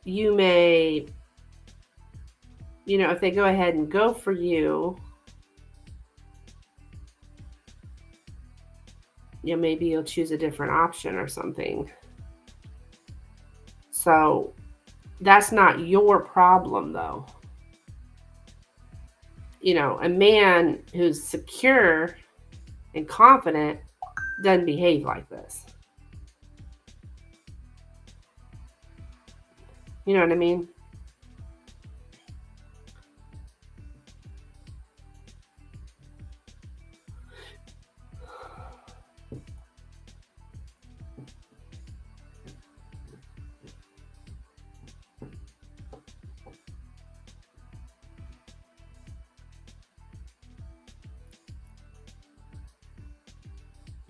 you may, if they go ahead and go for you, maybe you'll choose a different option or something. So that's not your problem, though. A man who's secure and confident doesn't behave like this. You know what I mean?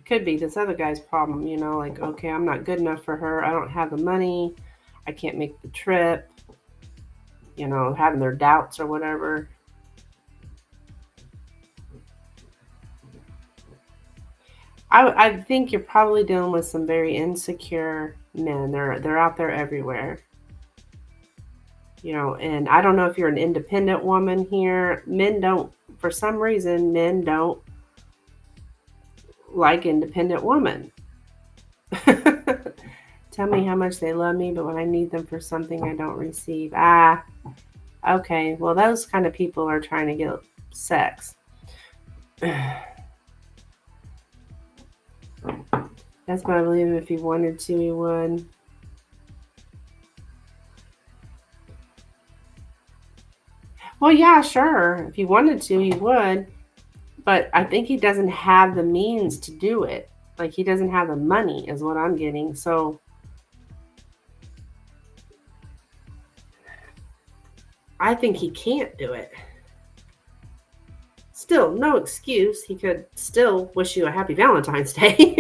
Could be this other guy's problem, like, okay, I'm not good enough for her. I don't have the money. I can't make the trip. Having their doubts or whatever. I think you're probably dealing with some very insecure men. They're out there everywhere. And I don't know if you're an independent woman here. For some reason, men don't like independent women. Tell me how much they love me, but when I need them for something, I don't receive. Okay. Well, those kind of people are trying to get sex. That's what I believe. If he wanted to, he would. Well, yeah, sure. If he wanted to, he would. But I think he doesn't have the means to do it. Like, he doesn't have the money, is what I'm getting. So I think he can't do it. still no excuse. He could still wish you a happy Valentine's Day.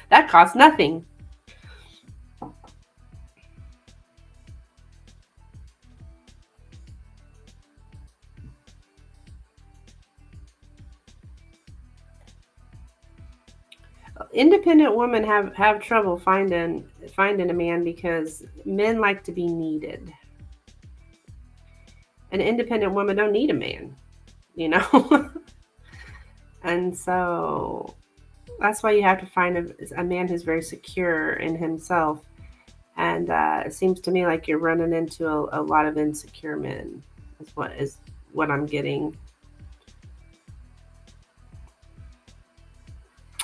That costs nothing. Independent women have trouble finding a man because men like to be needed. An independent woman don't need a man, and so that's why you have to find a man who's very secure in himself. And it seems to me like you're running into a lot of insecure men. Is what I'm getting.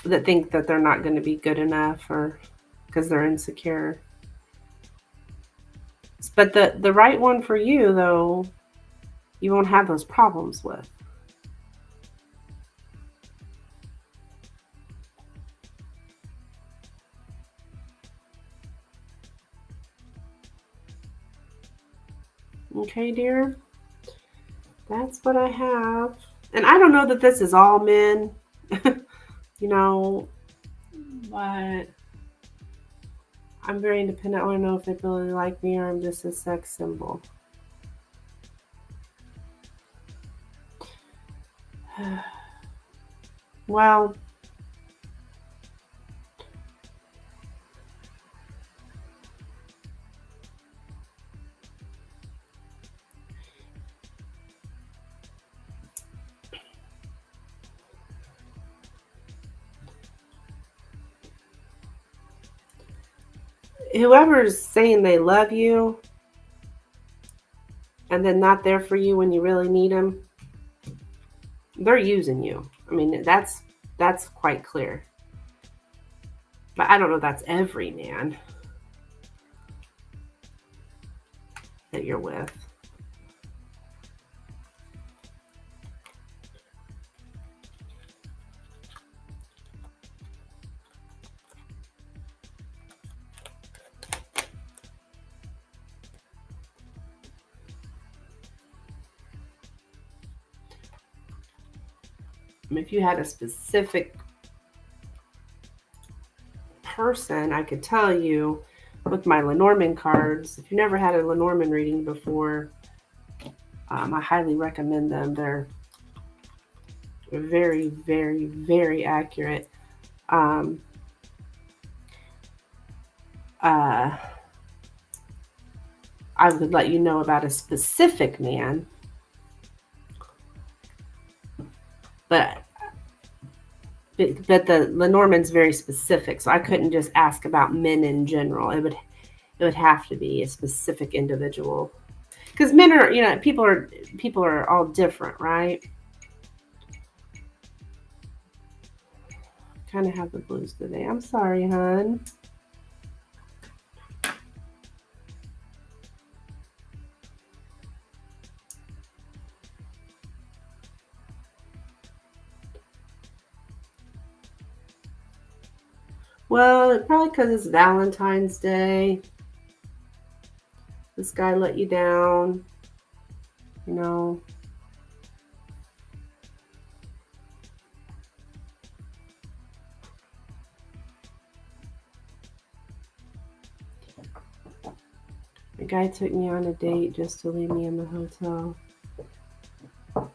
That think that they're not going to be good enough, or because they're insecure. But the right one for you, though, you won't have those problems with. Okay, dear. That's what I have. And I don't know that this is all men, but I'm very independent. I want to know if they really like me or I'm just a sex symbol. Well, whoever's saying they love you and then not there for you when you really need them, they're using you. I mean, that's quite clear. But I don't know that's every man that you're with. If you had a specific person, I could tell you with my Lenormand cards. If you never had a Lenormand reading before, I highly recommend them. They're very, very, very accurate. I would let you know about a specific man, but the Lenormand's very specific, so I couldn't just ask about men in general. It would have to be a specific individual, because men are, people are all different, right? Kind of have the blues today. I'm sorry, hon. Well, probably because it's Valentine's Day. This guy let you down, The guy took me on a date just to leave me in the hotel for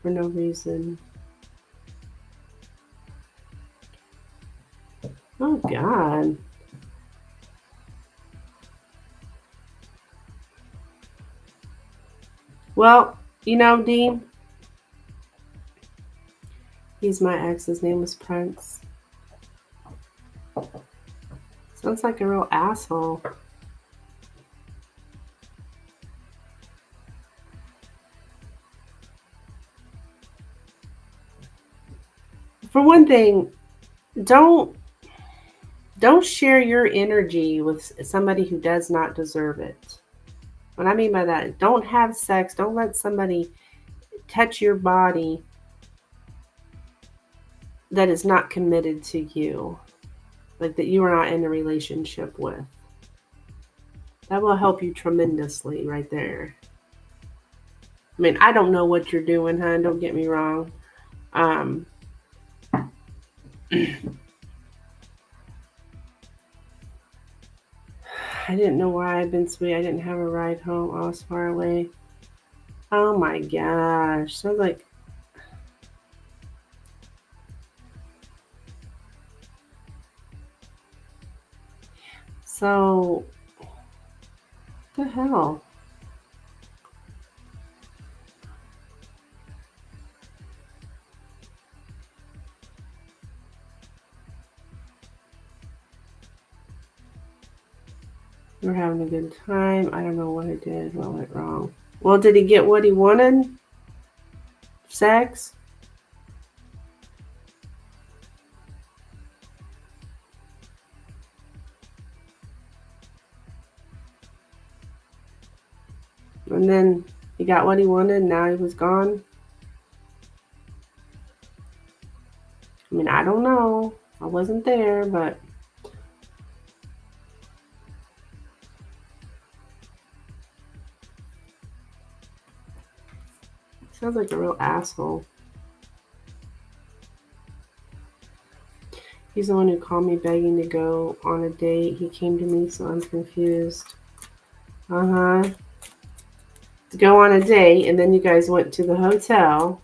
no reason. Oh, God. Well, Dean, he's my ex. His name was Prince. Sounds like a real asshole. For one thing, don't share your energy with somebody who does not deserve it. What I mean by that, don't have sex. Don't let somebody touch your body that is not committed to you, like that you are not in a relationship with. That will help you tremendously right there. I mean, I don't know what you're doing, hon. Don't get me wrong. Um, I didn't know why I'd been sweet. I didn't have a ride home. I was far away. Oh my gosh. Sounds like. So, what the hell? We're having a good time. I don't know what I did. What went wrong? Well, did he get what he wanted? Sex? And then he got what he wanted. Now he was gone. I mean, I don't know. I wasn't there, but sounds like a real asshole. He's the one who called me begging to go on a date. He came to me, so I'm confused. To go on a date, and then you guys went to the hotel.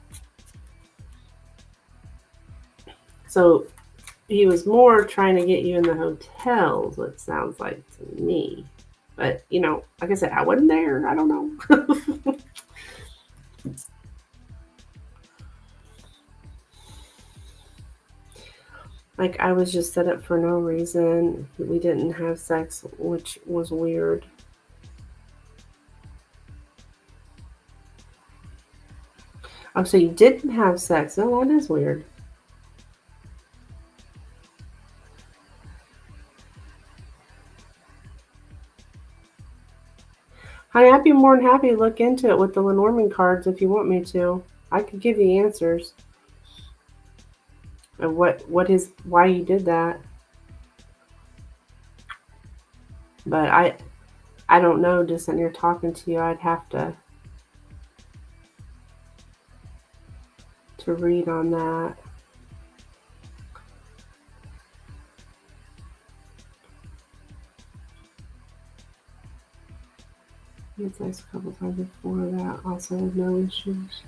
So he was more trying to get you in the hotels, what it sounds like to me. But, you know, like I said, I wasn't there. I don't know. Like, I was just set up for no reason. We didn't have sex, which was weird. Oh, so you didn't have sex. Oh, that is weird. Honey, I'd be more than happy to look into it with the Lenormand cards if you want me to. I could give you answers of why you did that. But I don't know. Just sitting here talking to you, I'd have to read on that. It's nice a couple times before that. Also, have no issues.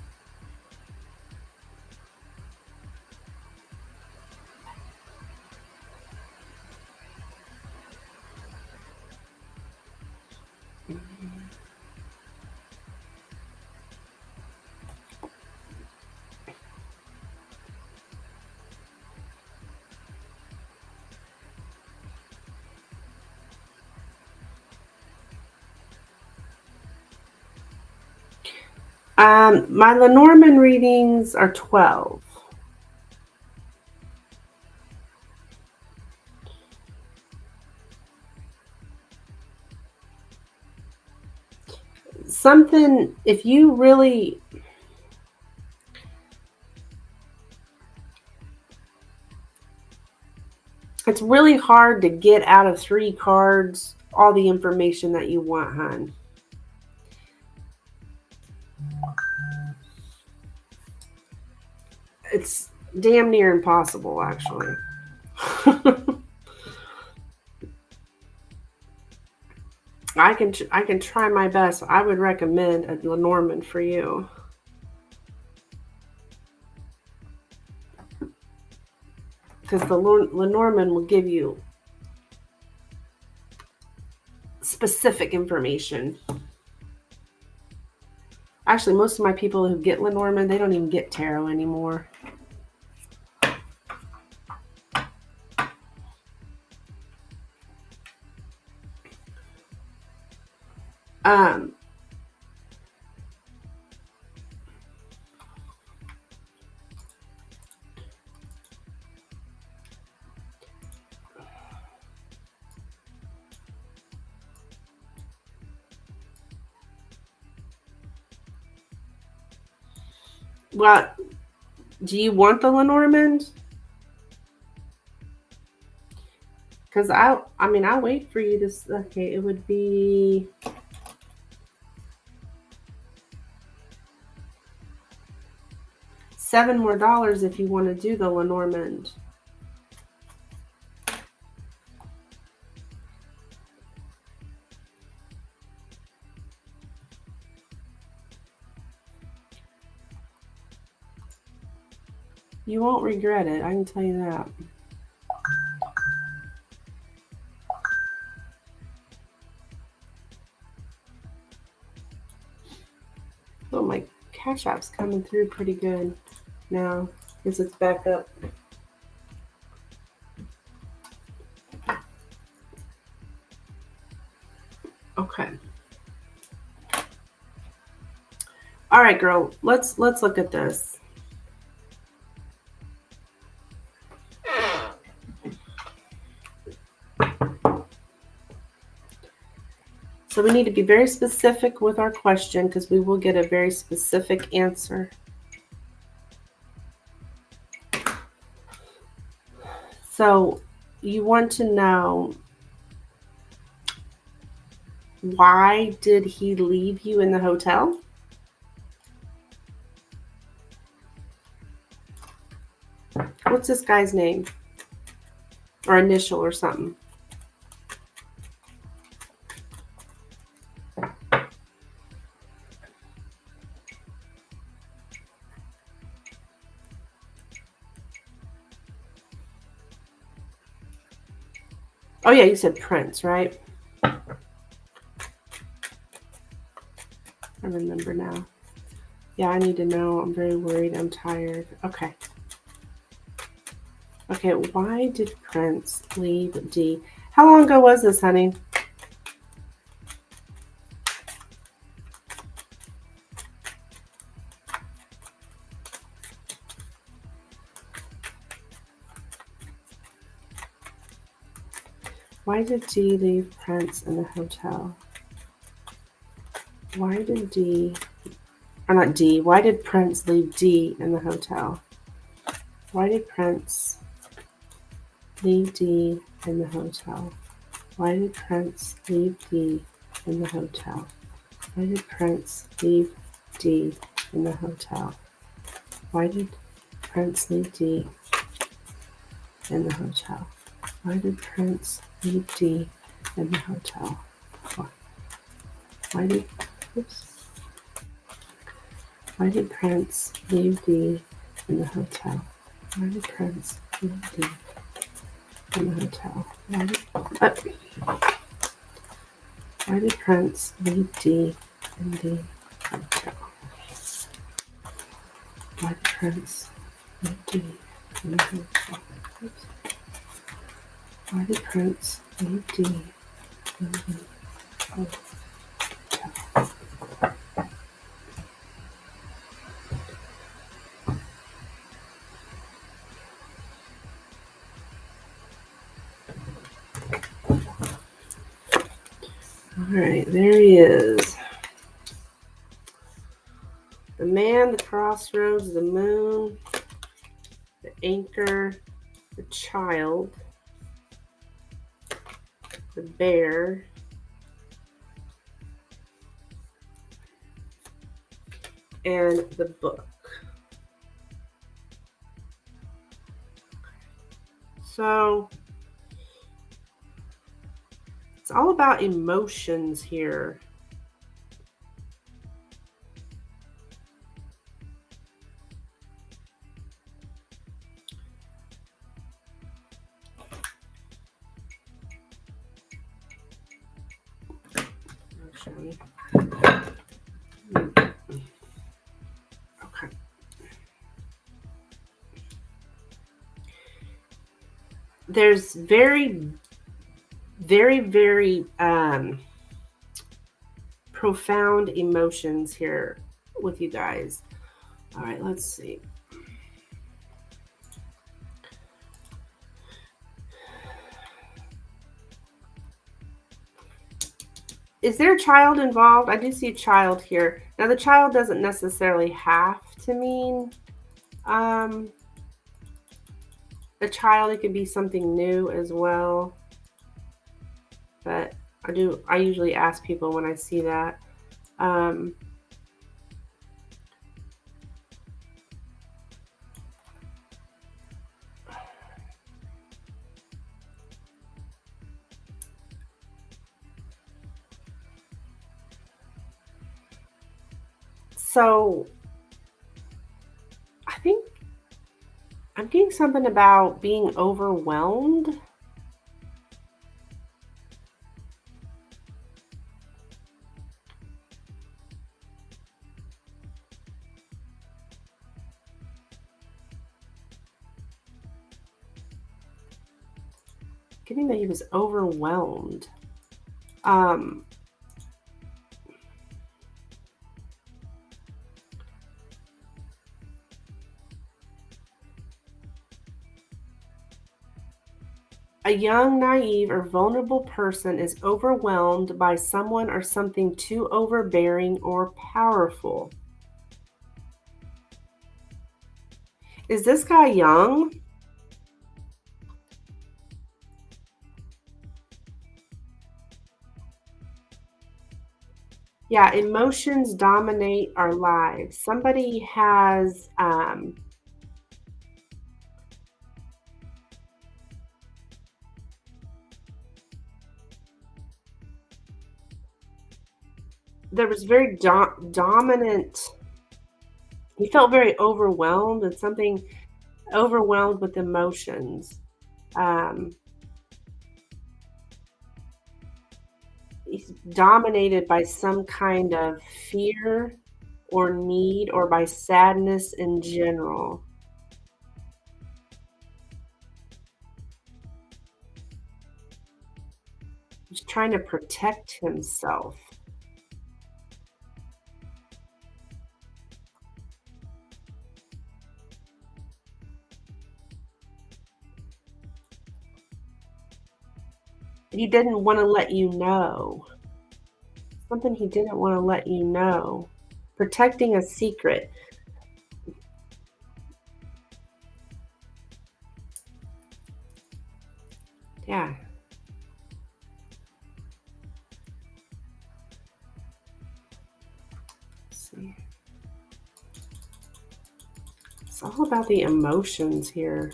My Lenormand readings are 12. Something, if you really, it's really hard to get out of 3 cards all the information that you want, hon. It's damn near impossible, actually. I can try my best. I would recommend a Lenormand for you. Because the Lenormand will give you specific information. Actually, most of my people who get Lenormand, they don't even get tarot anymore. Well, do you want the Lenormand? Because I'll wait for you to. Okay, it would be. $7 more if you want to do the Lenormand. You won't regret it, I can tell you that. Oh, my Cash App's coming through pretty good now. Guess it's back up. Okay. All right, girl. Let's look at this. So we need to be very specific with our question because we will get a very specific answer. So you want to know, why did he leave you in the hotel? What's this guy's name? Or initial or something? Oh yeah, you said Prince, right? I remember now. Yeah, I need to know. I'm very worried. I'm tired. Okay. Okay, why did Prince leave D? How long ago was this, honey? Why did D leave Prince in the hotel? Why did why did Prince leave D in the hotel? Why did Prince leave D in the hotel? Why did Prince leave D in the hotel? Why did Prince leave D in the hotel? Why did Prince leave D in the hotel? Why did Prince leave D in the hotel? Why did Prince leave D in the hotel? Why did Prince leave D in the hotel? Why did Prince leave D in the hotel? Why did Prince leave D in the hotel? Oops. Why did Prince leave D in the hotel? All right, there he is. The man, the crossroads, the moon, the anchor, the child, the bear, and the book. So it's all about emotions here. Okay. There's very, very, very profound emotions here with you guys. All right, let's see. Is there a child involved? I do see a child here. Now, the child doesn't necessarily have to mean a child. It could be something new as well. But I usually ask people when I see that. So I think I'm getting something about being overwhelmed. Getting that he was overwhelmed. A young, naive, or vulnerable person is overwhelmed by someone or something too overbearing or powerful. Is this guy young? Yeah, emotions dominate our lives. Somebody has there was very dominant. He felt very overwhelmed and something overwhelmed with emotions. Um, he's dominated by some kind of fear or need or by sadness in general. He's trying to protect himself. He didn't want to let you know. Something he didn't want to let you know. Protecting a secret. Yeah. Let's see. It's all about the emotions here.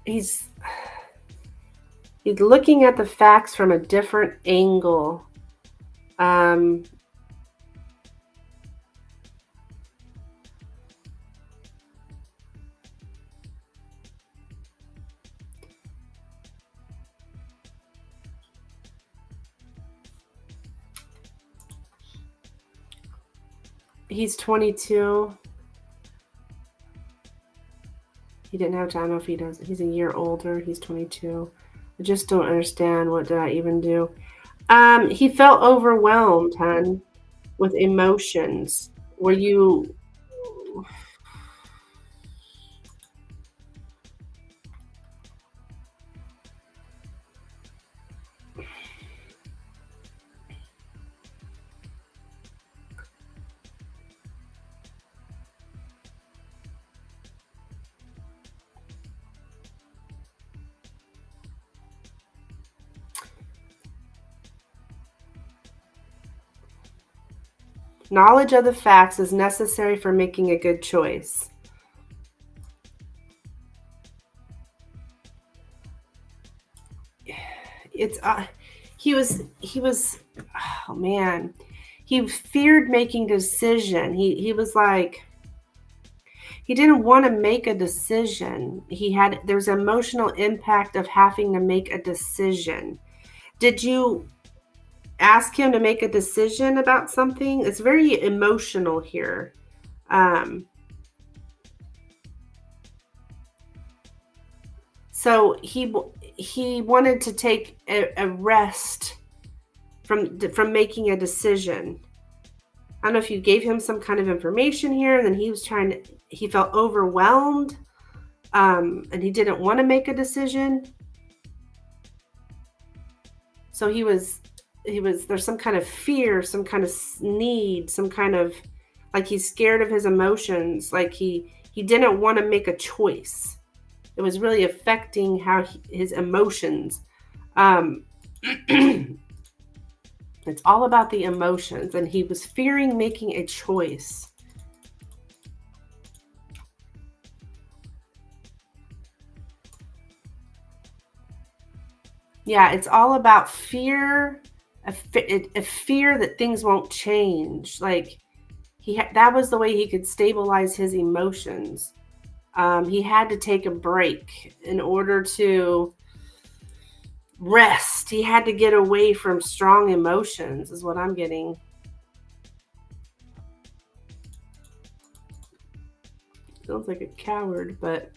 He's looking at the facts from a different angle. He's 22. He didn't have time. I don't know if he does. He's a year older. He's 22. I just don't understand. What did I even do? He felt overwhelmed, hon, with emotions. Were you? Knowledge of the facts is necessary for making a good choice. It's he was oh man. He feared making a decision. He was like he didn't want to make a decision. There's emotional impact of having to make a decision. Did you ask him to make a decision about something? It's very emotional here. So he wanted to take a rest from making a decision. I don't know if you gave him some kind of information here, and then he felt overwhelmed, and he didn't want to make a decision. So there's some kind of fear, some kind of need, some kind of, like, he's scared of his emotions. Like he didn't want to make a choice. It was really affecting his emotions. It's all about the emotions, and he was fearing making a choice. Yeah, it's all about fear, a fear that things won't change. Like that was the way he could stabilize his emotions. He had to take a break in order to rest. He had to get away from strong emotions, is what I'm getting. Sounds like a coward, but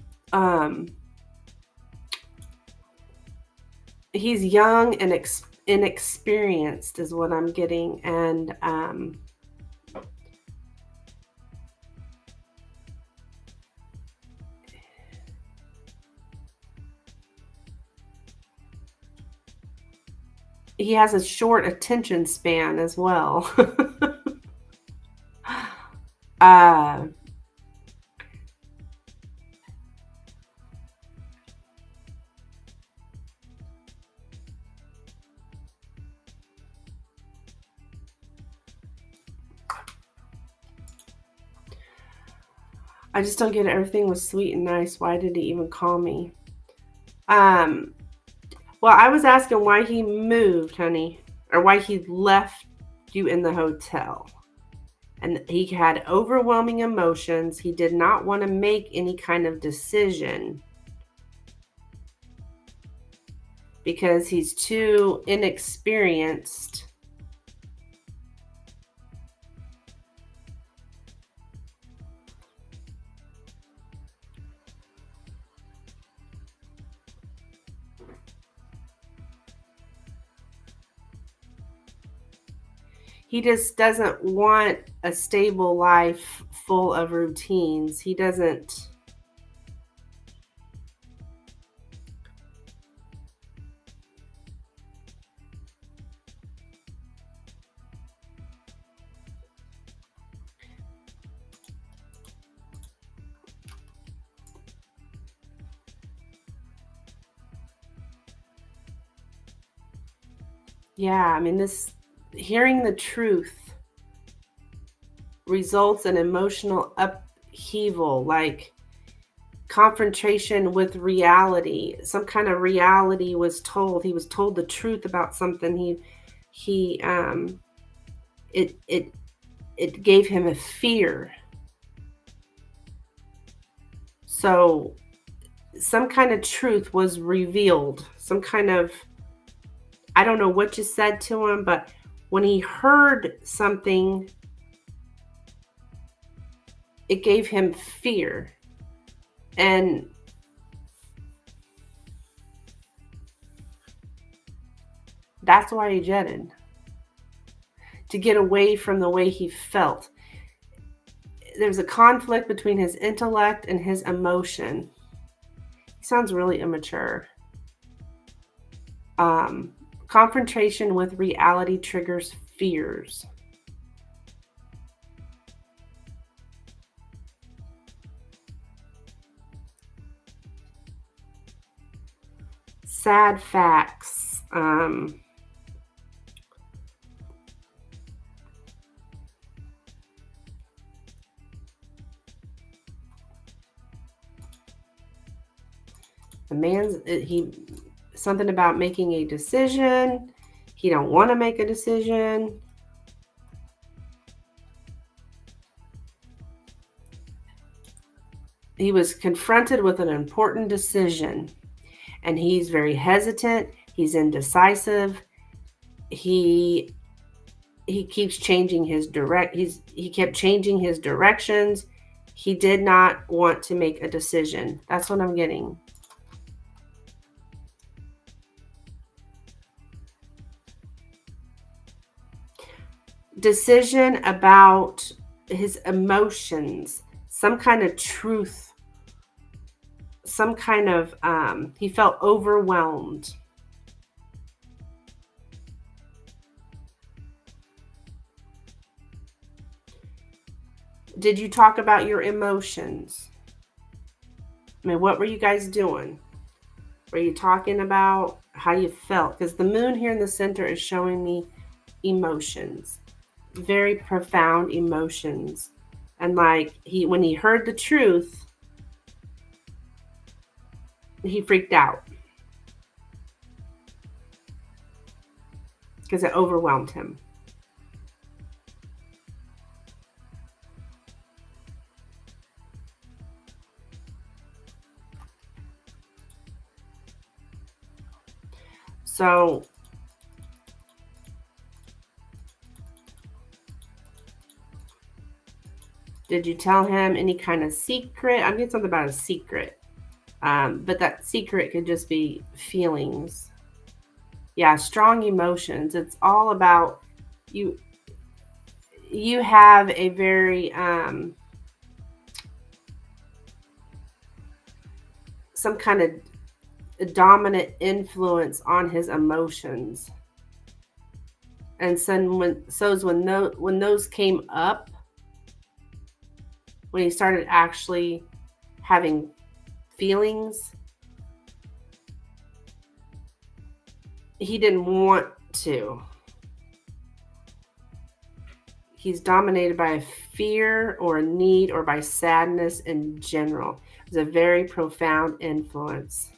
he's young and inexperienced, is what I'm getting, and he has a short attention span as well. uh, I just don't get it. Everything was sweet and nice. Why did he even call me? Well, I was asking why he moved, honey, or why he left you in the hotel. And he had overwhelming emotions. He did not want to make any kind of decision because he's too inexperienced. He just doesn't want a stable life full of routines. He doesn't. Yeah, I mean, this hearing the truth results in emotional upheaval, like confrontation with reality. Some kind of reality was told. He was told the truth about something. It gave him a fear. So some kind of truth was revealed. Some kind of, I don't know what you said to him, but when he heard something, it gave him fear. And that's why he jetted, to get away from the way he felt. There's a conflict between his intellect and his emotion. He sounds really immature. Confrontation with reality triggers fears. Sad facts. The man's something about making a decision. He don't want to make a decision. He was confronted with an important decision, and he's very hesitant. He's indecisive. He keeps changing his he kept changing his directions. He did not want to make a decision. That's what I'm getting. Decision about his emotions, some kind of truth, some kind of, he felt overwhelmed. Did you talk about your emotions? I mean, what were you guys doing? Were you talking about how you felt? Because the moon here in the center is showing me emotions, very profound emotions. And like when he heard the truth, he freaked out. because it overwhelmed him. So did you tell him any kind of secret? I'm getting something about a secret. But that secret could just be feelings. Yeah, strong emotions. It's all about you. You have a very some kind of dominant influence on his emotions. And so when those came up, when he started actually having feelings, he didn't want to. He's dominated by a fear or a need or by sadness in general. It's a very profound influence.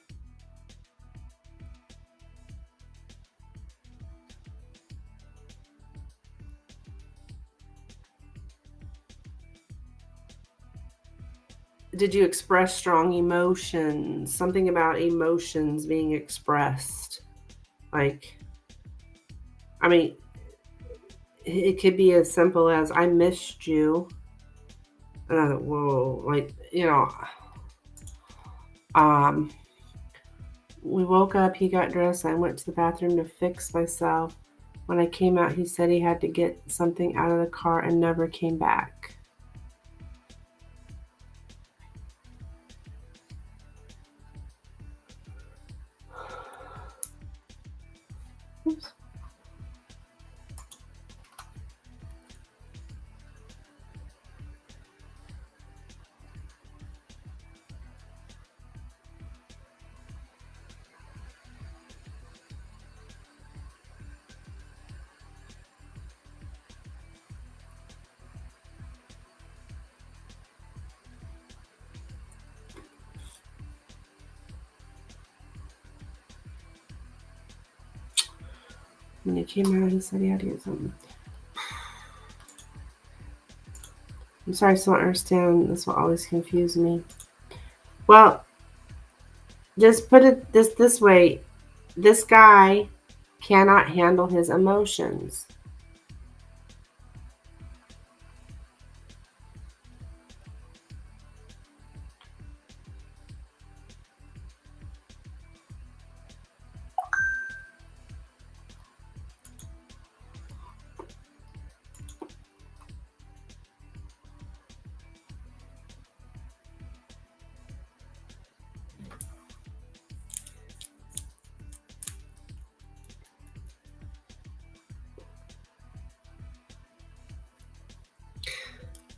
Did you express strong emotions? Something about emotions being expressed. Like, I mean, it could be as simple as, I missed you. And I thought, whoa, like, we woke up, he got dressed, I went to the bathroom to fix myself. When I came out, he said he had to get something out of the car and never came back. Oops. When he came out, he said he had to get something. I'm sorry, I still don't understand. This will always confuse me. Well, just put it this way. This guy cannot handle his emotions.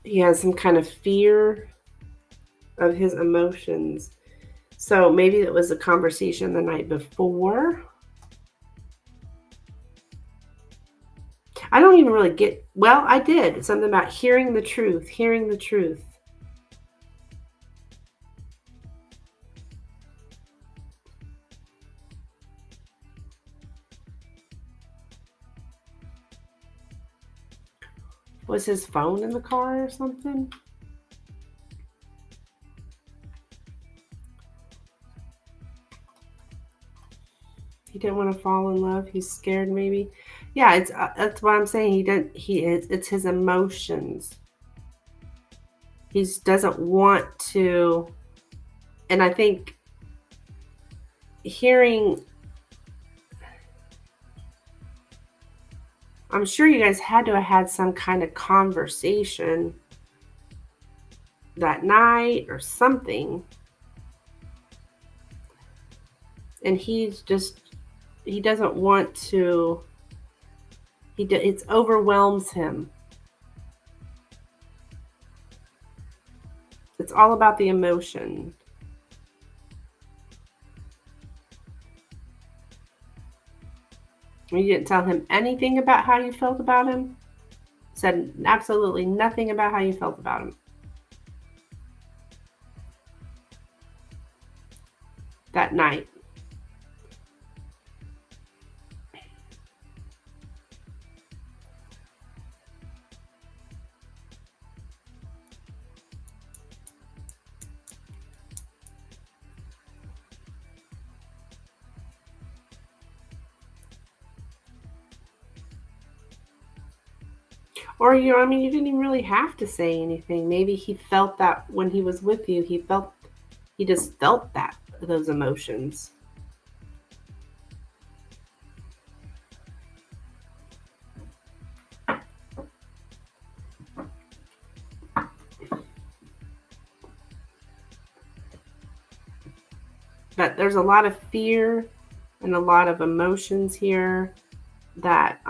He has some kind of fear of his emotions. So maybe it was a conversation the night before. I don't even really get, well, I did. Something about hearing the truth. Was his phone in the car or something? He didn't want to fall in love. He's scared, maybe. Yeah, it's that's what I'm saying. It's his emotions. He doesn't want to. And I think hearing, I'm sure you guys had to have had some kind of conversation that night or something. And he doesn't want to, it overwhelms him. It's all about the emotion. You didn't tell him anything about how you felt about him? Said absolutely nothing about how you felt about him that night. Or you didn't even really have to say anything. Maybe he felt that when he was with you, he just felt those emotions. But there's a lot of fear and a lot of emotions here that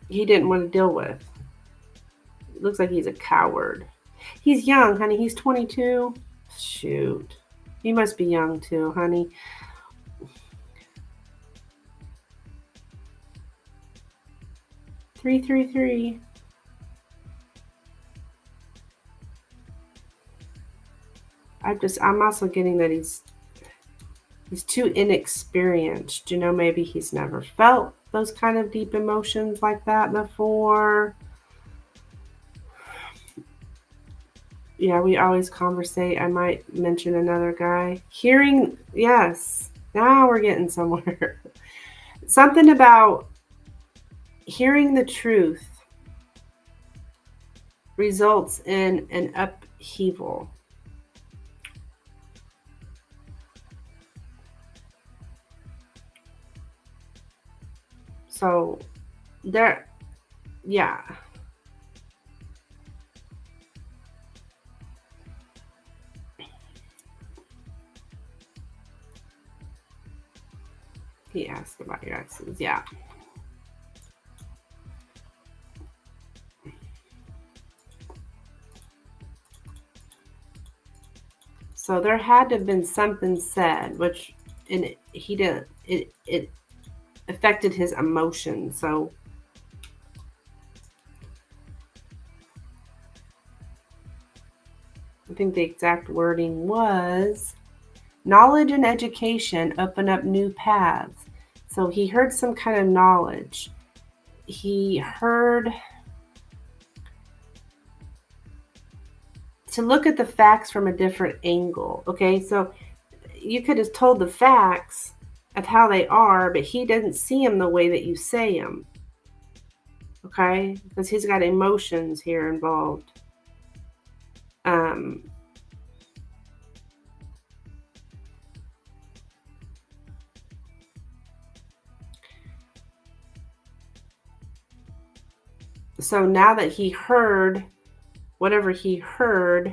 he didn't want to deal with. It looks like he's a coward. He's young, honey. He's 22. Shoot. You must be young too, honey. Three, 3, 3. I'm also getting that he's too inexperienced. Maybe he's never felt those kind of deep emotions like that before. Yeah, we always conversate. I might mention another guy. Hearing, yes. Now we're getting somewhere. Something about hearing the truth results in an upheaval. So there, yeah. He asked about your exes, yeah. So there had to have been something said, he didn't. It affected his emotions. So I think the exact wording was, knowledge and education open up new paths. So he heard some kind of knowledge. He heard to look at the facts from a different angle. Okay, so you could have told the facts of how they are, but he doesn't see them the way that you say them. Okay, because he's got emotions here involved. So now that he heard whatever he heard,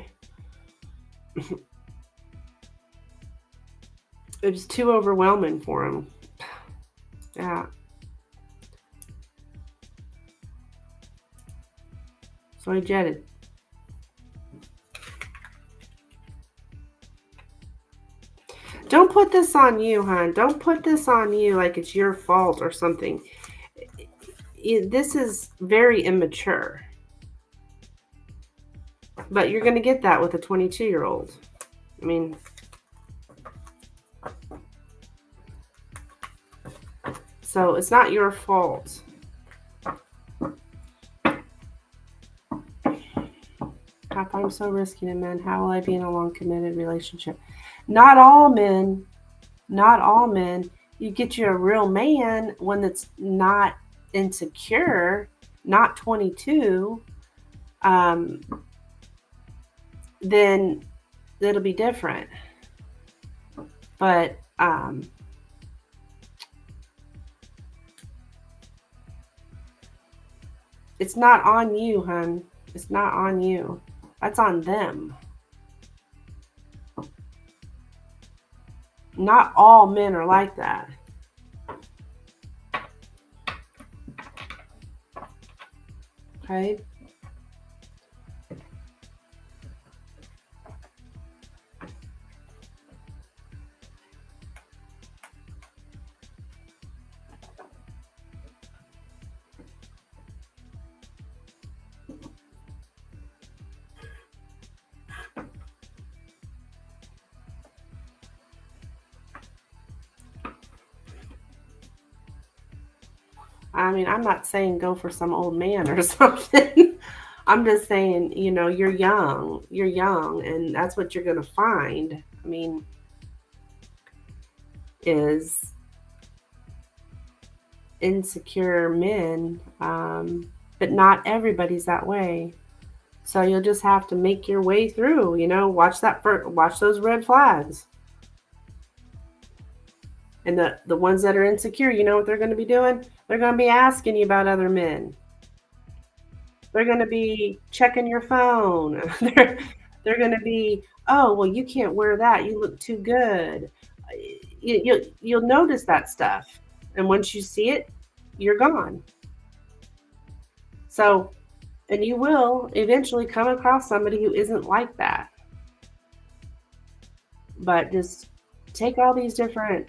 it was too overwhelming for him. Yeah. So he jetted. Don't put this on you, hon. Don't put this on you like it's your fault or something. This is very immature. But you're going to get that with a 22-year-old. I mean, so it's not your fault. If I'm so risky to men, how will I be in a long committed relationship? Not all men. You get you a real man, one that's not insecure, not 22, then it'll be different. But it's not on you, hun. It's not on you. That's on them. Not all men are like that. Okay? I mean, I'm not saying go for some old man or something. I'm just saying, you're young, and that's what you're going to find. I mean, is insecure men, but not everybody's that way. So you'll just have to make your way through. Watch those red flags, and the ones that are insecure. You know what they're going to be doing? They're going to be asking you about other men. They're going to be checking your phone. they're going to be, oh, well, you can't wear that. You look too good. You'll notice that stuff, and once you see it, you're gone. So, and you will eventually come across somebody who isn't like that. But just take all these different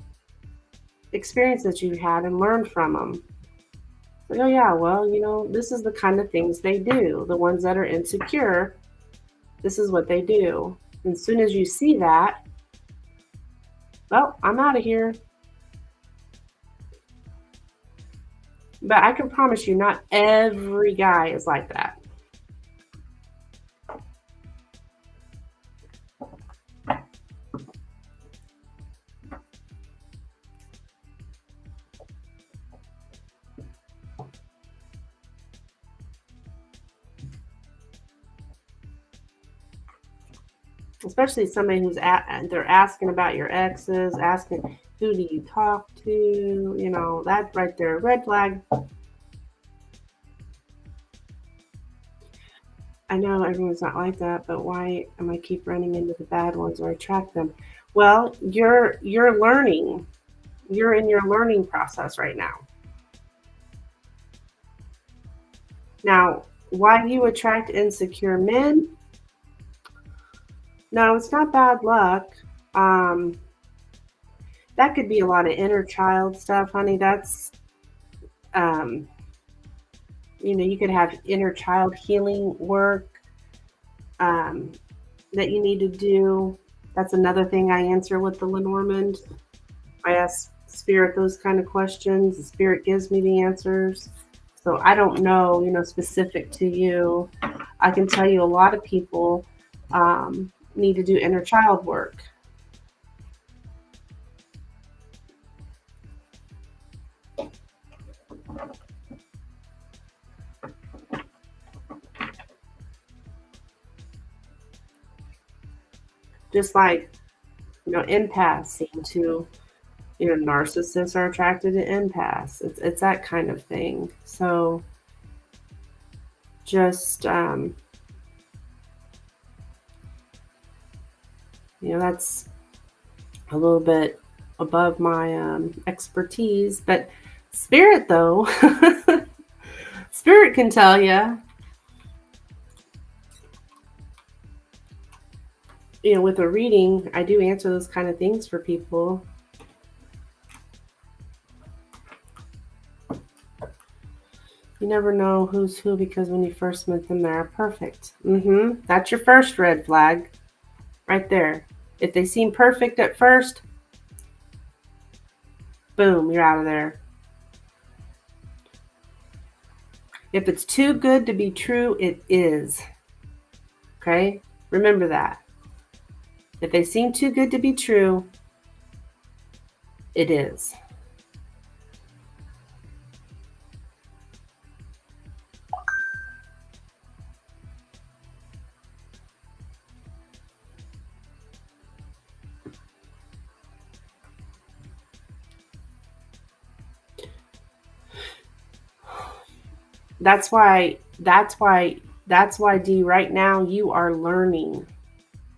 experiences you've had and learn from them. Like, oh yeah, well, this is the kind of things they do. The ones that are insecure, this is what they do. And as soon as you see that, well, I'm out of here. But I can promise you, not every guy is like that. Especially somebody they're asking about your exes, asking who do you talk to, that right there, red flag. I know everyone's not like that, but why am I keep running into the bad ones or attract them? Well, you're learning. You're in your learning process right now. Now, why do you attract insecure men? No, it's not bad luck. That could be a lot of inner child stuff, honey. That's, you could have inner child healing work that you need to do. That's another thing I answer with the Lenormand. I ask Spirit those kind of questions. The Spirit gives me the answers. So I don't know, specific to you. I can tell you a lot of people need to do inner child work. Just like, empaths seem to, narcissists are attracted to empaths. It's that kind of thing. So just, that's a little bit above my expertise. But Spirit, though, Spirit can tell you, with a reading, I do answer those kind of things for people. You never know who's who because when you first meet them, they're perfect. That's your first red flag right there. If they seem perfect at first, boom, you're out of there. If it's too good to be true, it is. Okay? Remember that. If they seem too good to be true, it is. That's why, D, right now you are learning.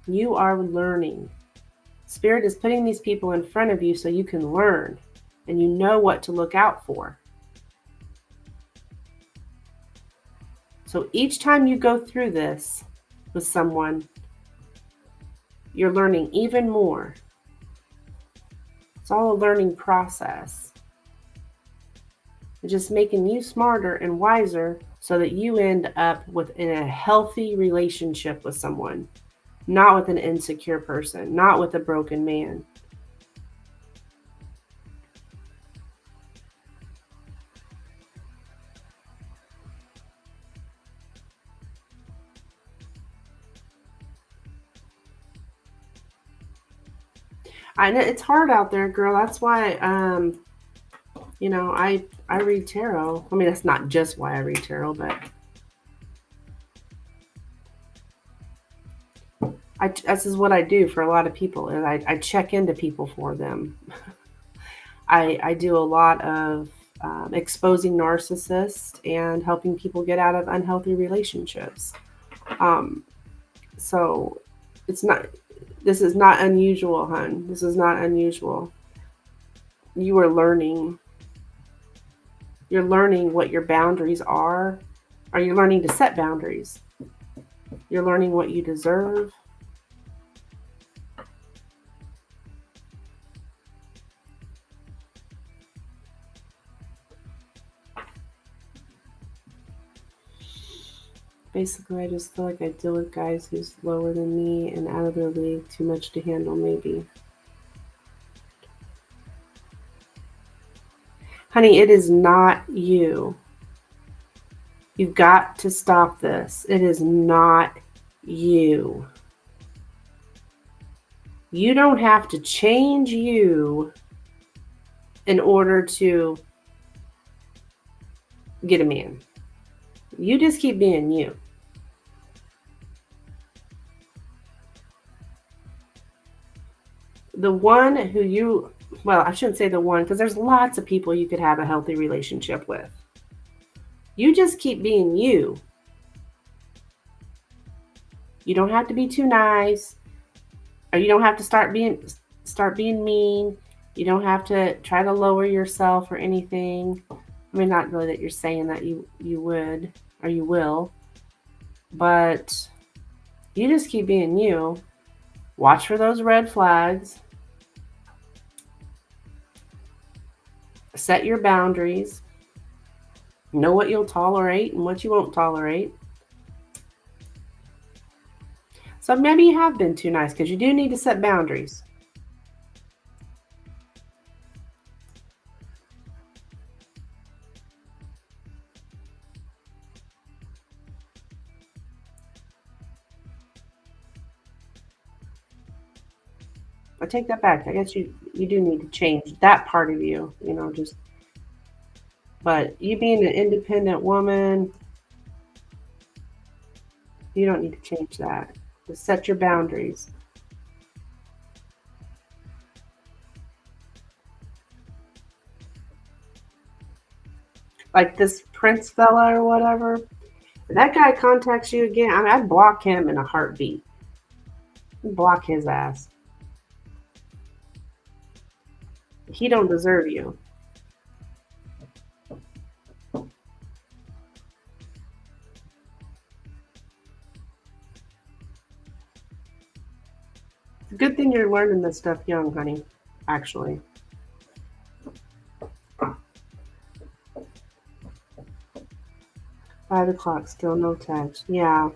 You are learning. Spirit is putting these people in front of you so you can learn and you know what to look out for. So each time you go through this with someone, you're learning even more. It's all a learning process. It's just making you smarter and wiser so that you end up in a healthy relationship with someone, not with an insecure person, not with a broken man. I know it's hard out there, girl. That's why, I read tarot. I mean, that's not just why I read tarot, but this is what I do for a lot of people, and I check into people for them. I do a lot of exposing narcissists and helping people get out of unhealthy relationships. Um, so it's not. This is not unusual, hun. This is not unusual. You are learning. You're learning what your boundaries are. Are you learning to set boundaries? You're learning what you deserve. Basically, I just feel like I deal with guys who's lower than me and out of their league, too much to handle, maybe. Honey, it is not you. You've got to stop this. It is not you. You don't have to change you in order to get a man. You just keep being you. The one who you, well, I shouldn't say the one, because there's lots of people you could have a healthy relationship with. You just keep being you. You don't have to be too nice, or you don't have to start being mean. You don't have to try to lower yourself or anything. I mean, not really that you're saying that you would or you will, but you just keep being you. Watch for those red flags. Set your boundaries. Know what you'll tolerate and what you won't tolerate. So maybe you have been too nice, because you do need to set boundaries. I take that back. I guess you do need to change that part of you, just, but you being an independent woman, you don't need to change that. Just set your boundaries. Like this Prince fella or whatever, if that guy contacts you again, I mean, I'd block him in a heartbeat. Block his ass. He don't deserve you. It's a good thing you're learning this stuff young, honey, actually. 5 o'clock, still no text. Yeah.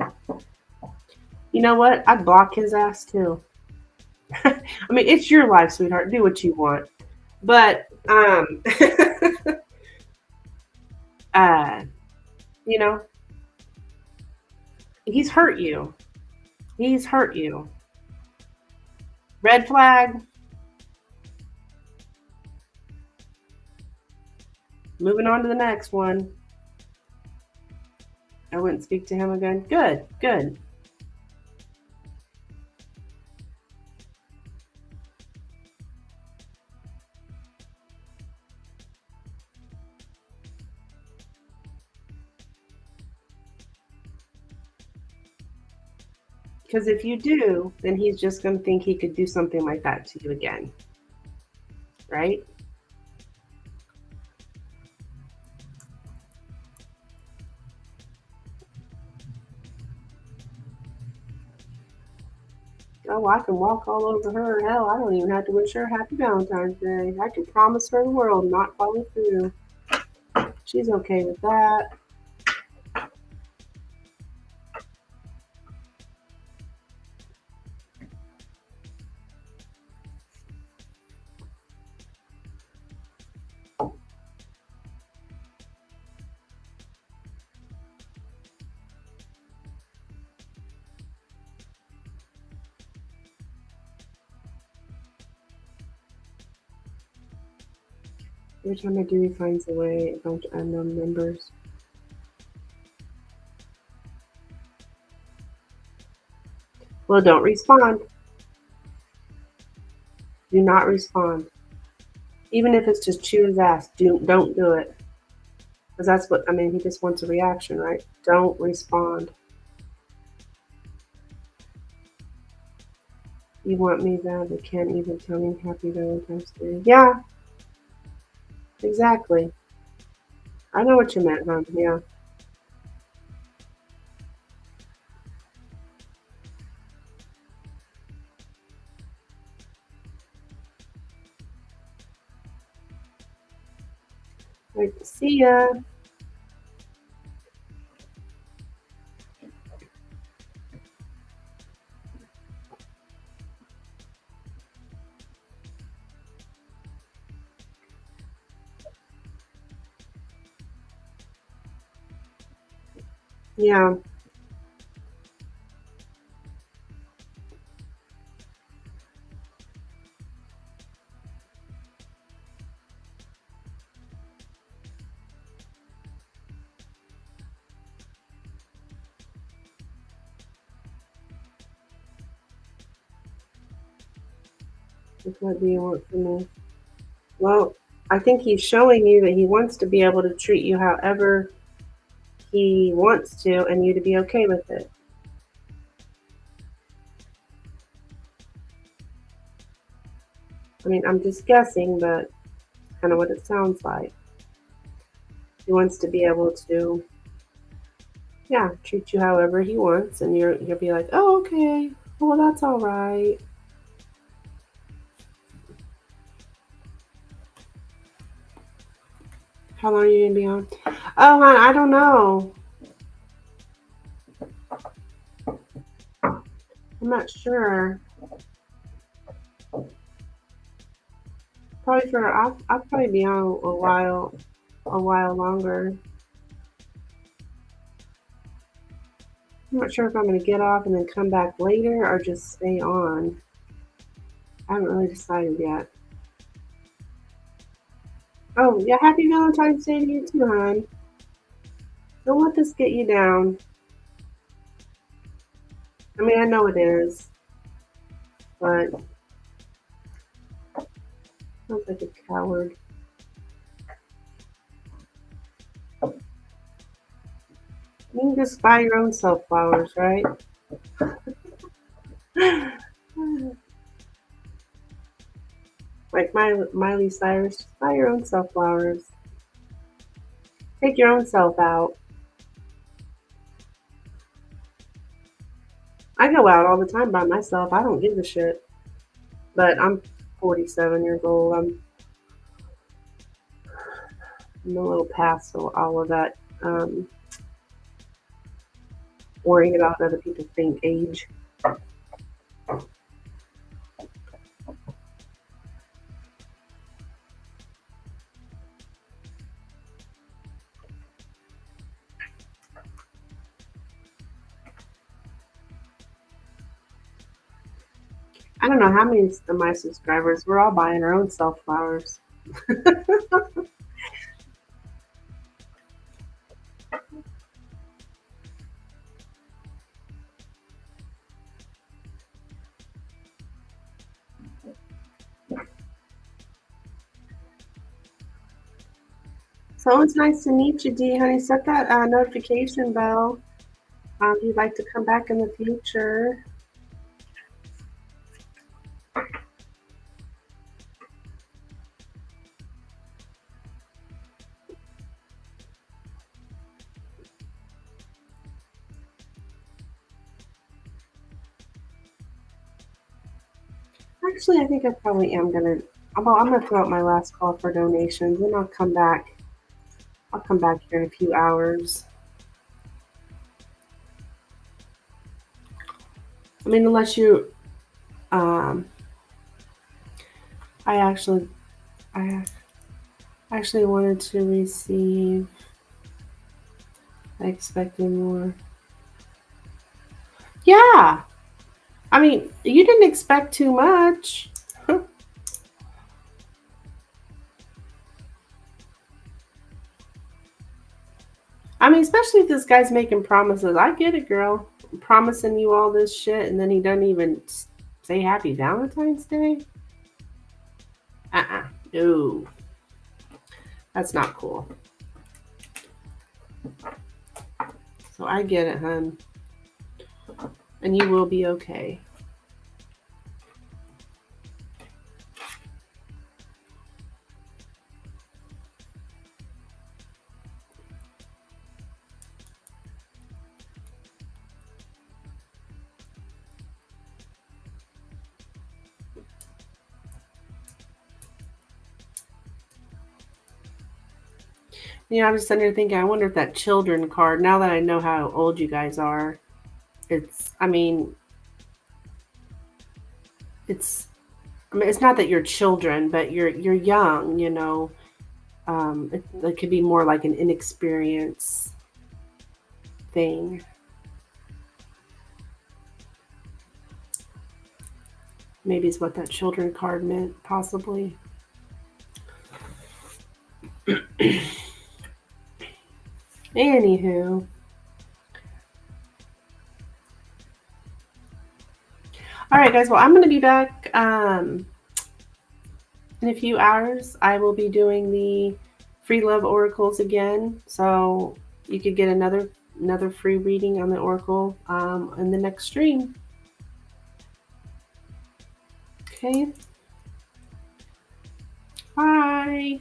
You know what? I'd block his ass too. I mean, it's your life, sweetheart. Do what you want. But uh, you know, he's hurt you. He's hurt you. Red flag. Moving on to the next one. I wouldn't speak to him again. Good, good. Because if you do, then he's just going to think he could do something like that to you again. Right? Oh, I can walk all over her. Hell, I don't even have to wish her happy Valentine's Day. I can promise her the world, not follow through. She's okay with that. Every time I do, he finds a way. A bunch of unknown numbers. Well, don't respond. Do not respond. Even if it's just chew his ass, don't do it. Because that's what, I mean, he just wants a reaction, right? Don't respond. You want me bad, but can't even tell me happy Valentine's Day. Yeah, exactly. I know what you meant, hon. Yeah. Like, see ya. Yeah. What do you want from me? Well, I think he's showing you that he wants to be able to treat you however he wants to and you to be okay with it. I mean, I'm just guessing, but kind of what it sounds like. He wants to be able to, yeah, treat you however he wants, and you'll be like, oh, okay, well, that's all right. How long are you gonna be on? Oh, hon, I don't know. I'm not sure. Probably for I'll probably be on a while longer. I'm not sure if I'm gonna get off and then come back later or just stay on. I haven't really decided yet. Oh yeah, happy Valentine's Day to you too, hon. Don't let this get you down. I mean, I know it is, but sounds like a coward. You can just buy your own self flowers, right? Like Miley Cyrus, just buy your own self flowers. Take your own self out. I go out all the time by myself. I don't give a shit. But I'm 47 years old. I'm a little past all of that worrying about what other people think age. I don't know how many of my subscribers, we're all buying our own self flowers. So it's nice to meet you, D. Honey. Set that notification bell if you'd like to come back in the future. Actually, I think I probably am gonna. Well, I'm gonna throw out my last call for donations, and I'll come back. I'll come back here in a few hours. I mean, unless you, um, I actually, I actually wanted to receive. I expected more. Yeah, I mean, you didn't expect too much. I mean, especially if this guy's making promises. I get it, girl. Promising you all this shit, and then he doesn't even say Happy Valentine's Day. No, that's not cool. So I get it, hun, and you will be okay. I'm just sitting here thinking, I wonder if that children card, now that I know how old you guys are, I mean, it's it's not that you're children, but you're young, it could be more like an inexperience thing. Maybe is what that children card meant, possibly. Anywho. All right, guys. Well, I'm going to be back in a few hours. I will be doing the free love oracles again, so you could get another free reading on the oracle in the next stream. Okay. Bye.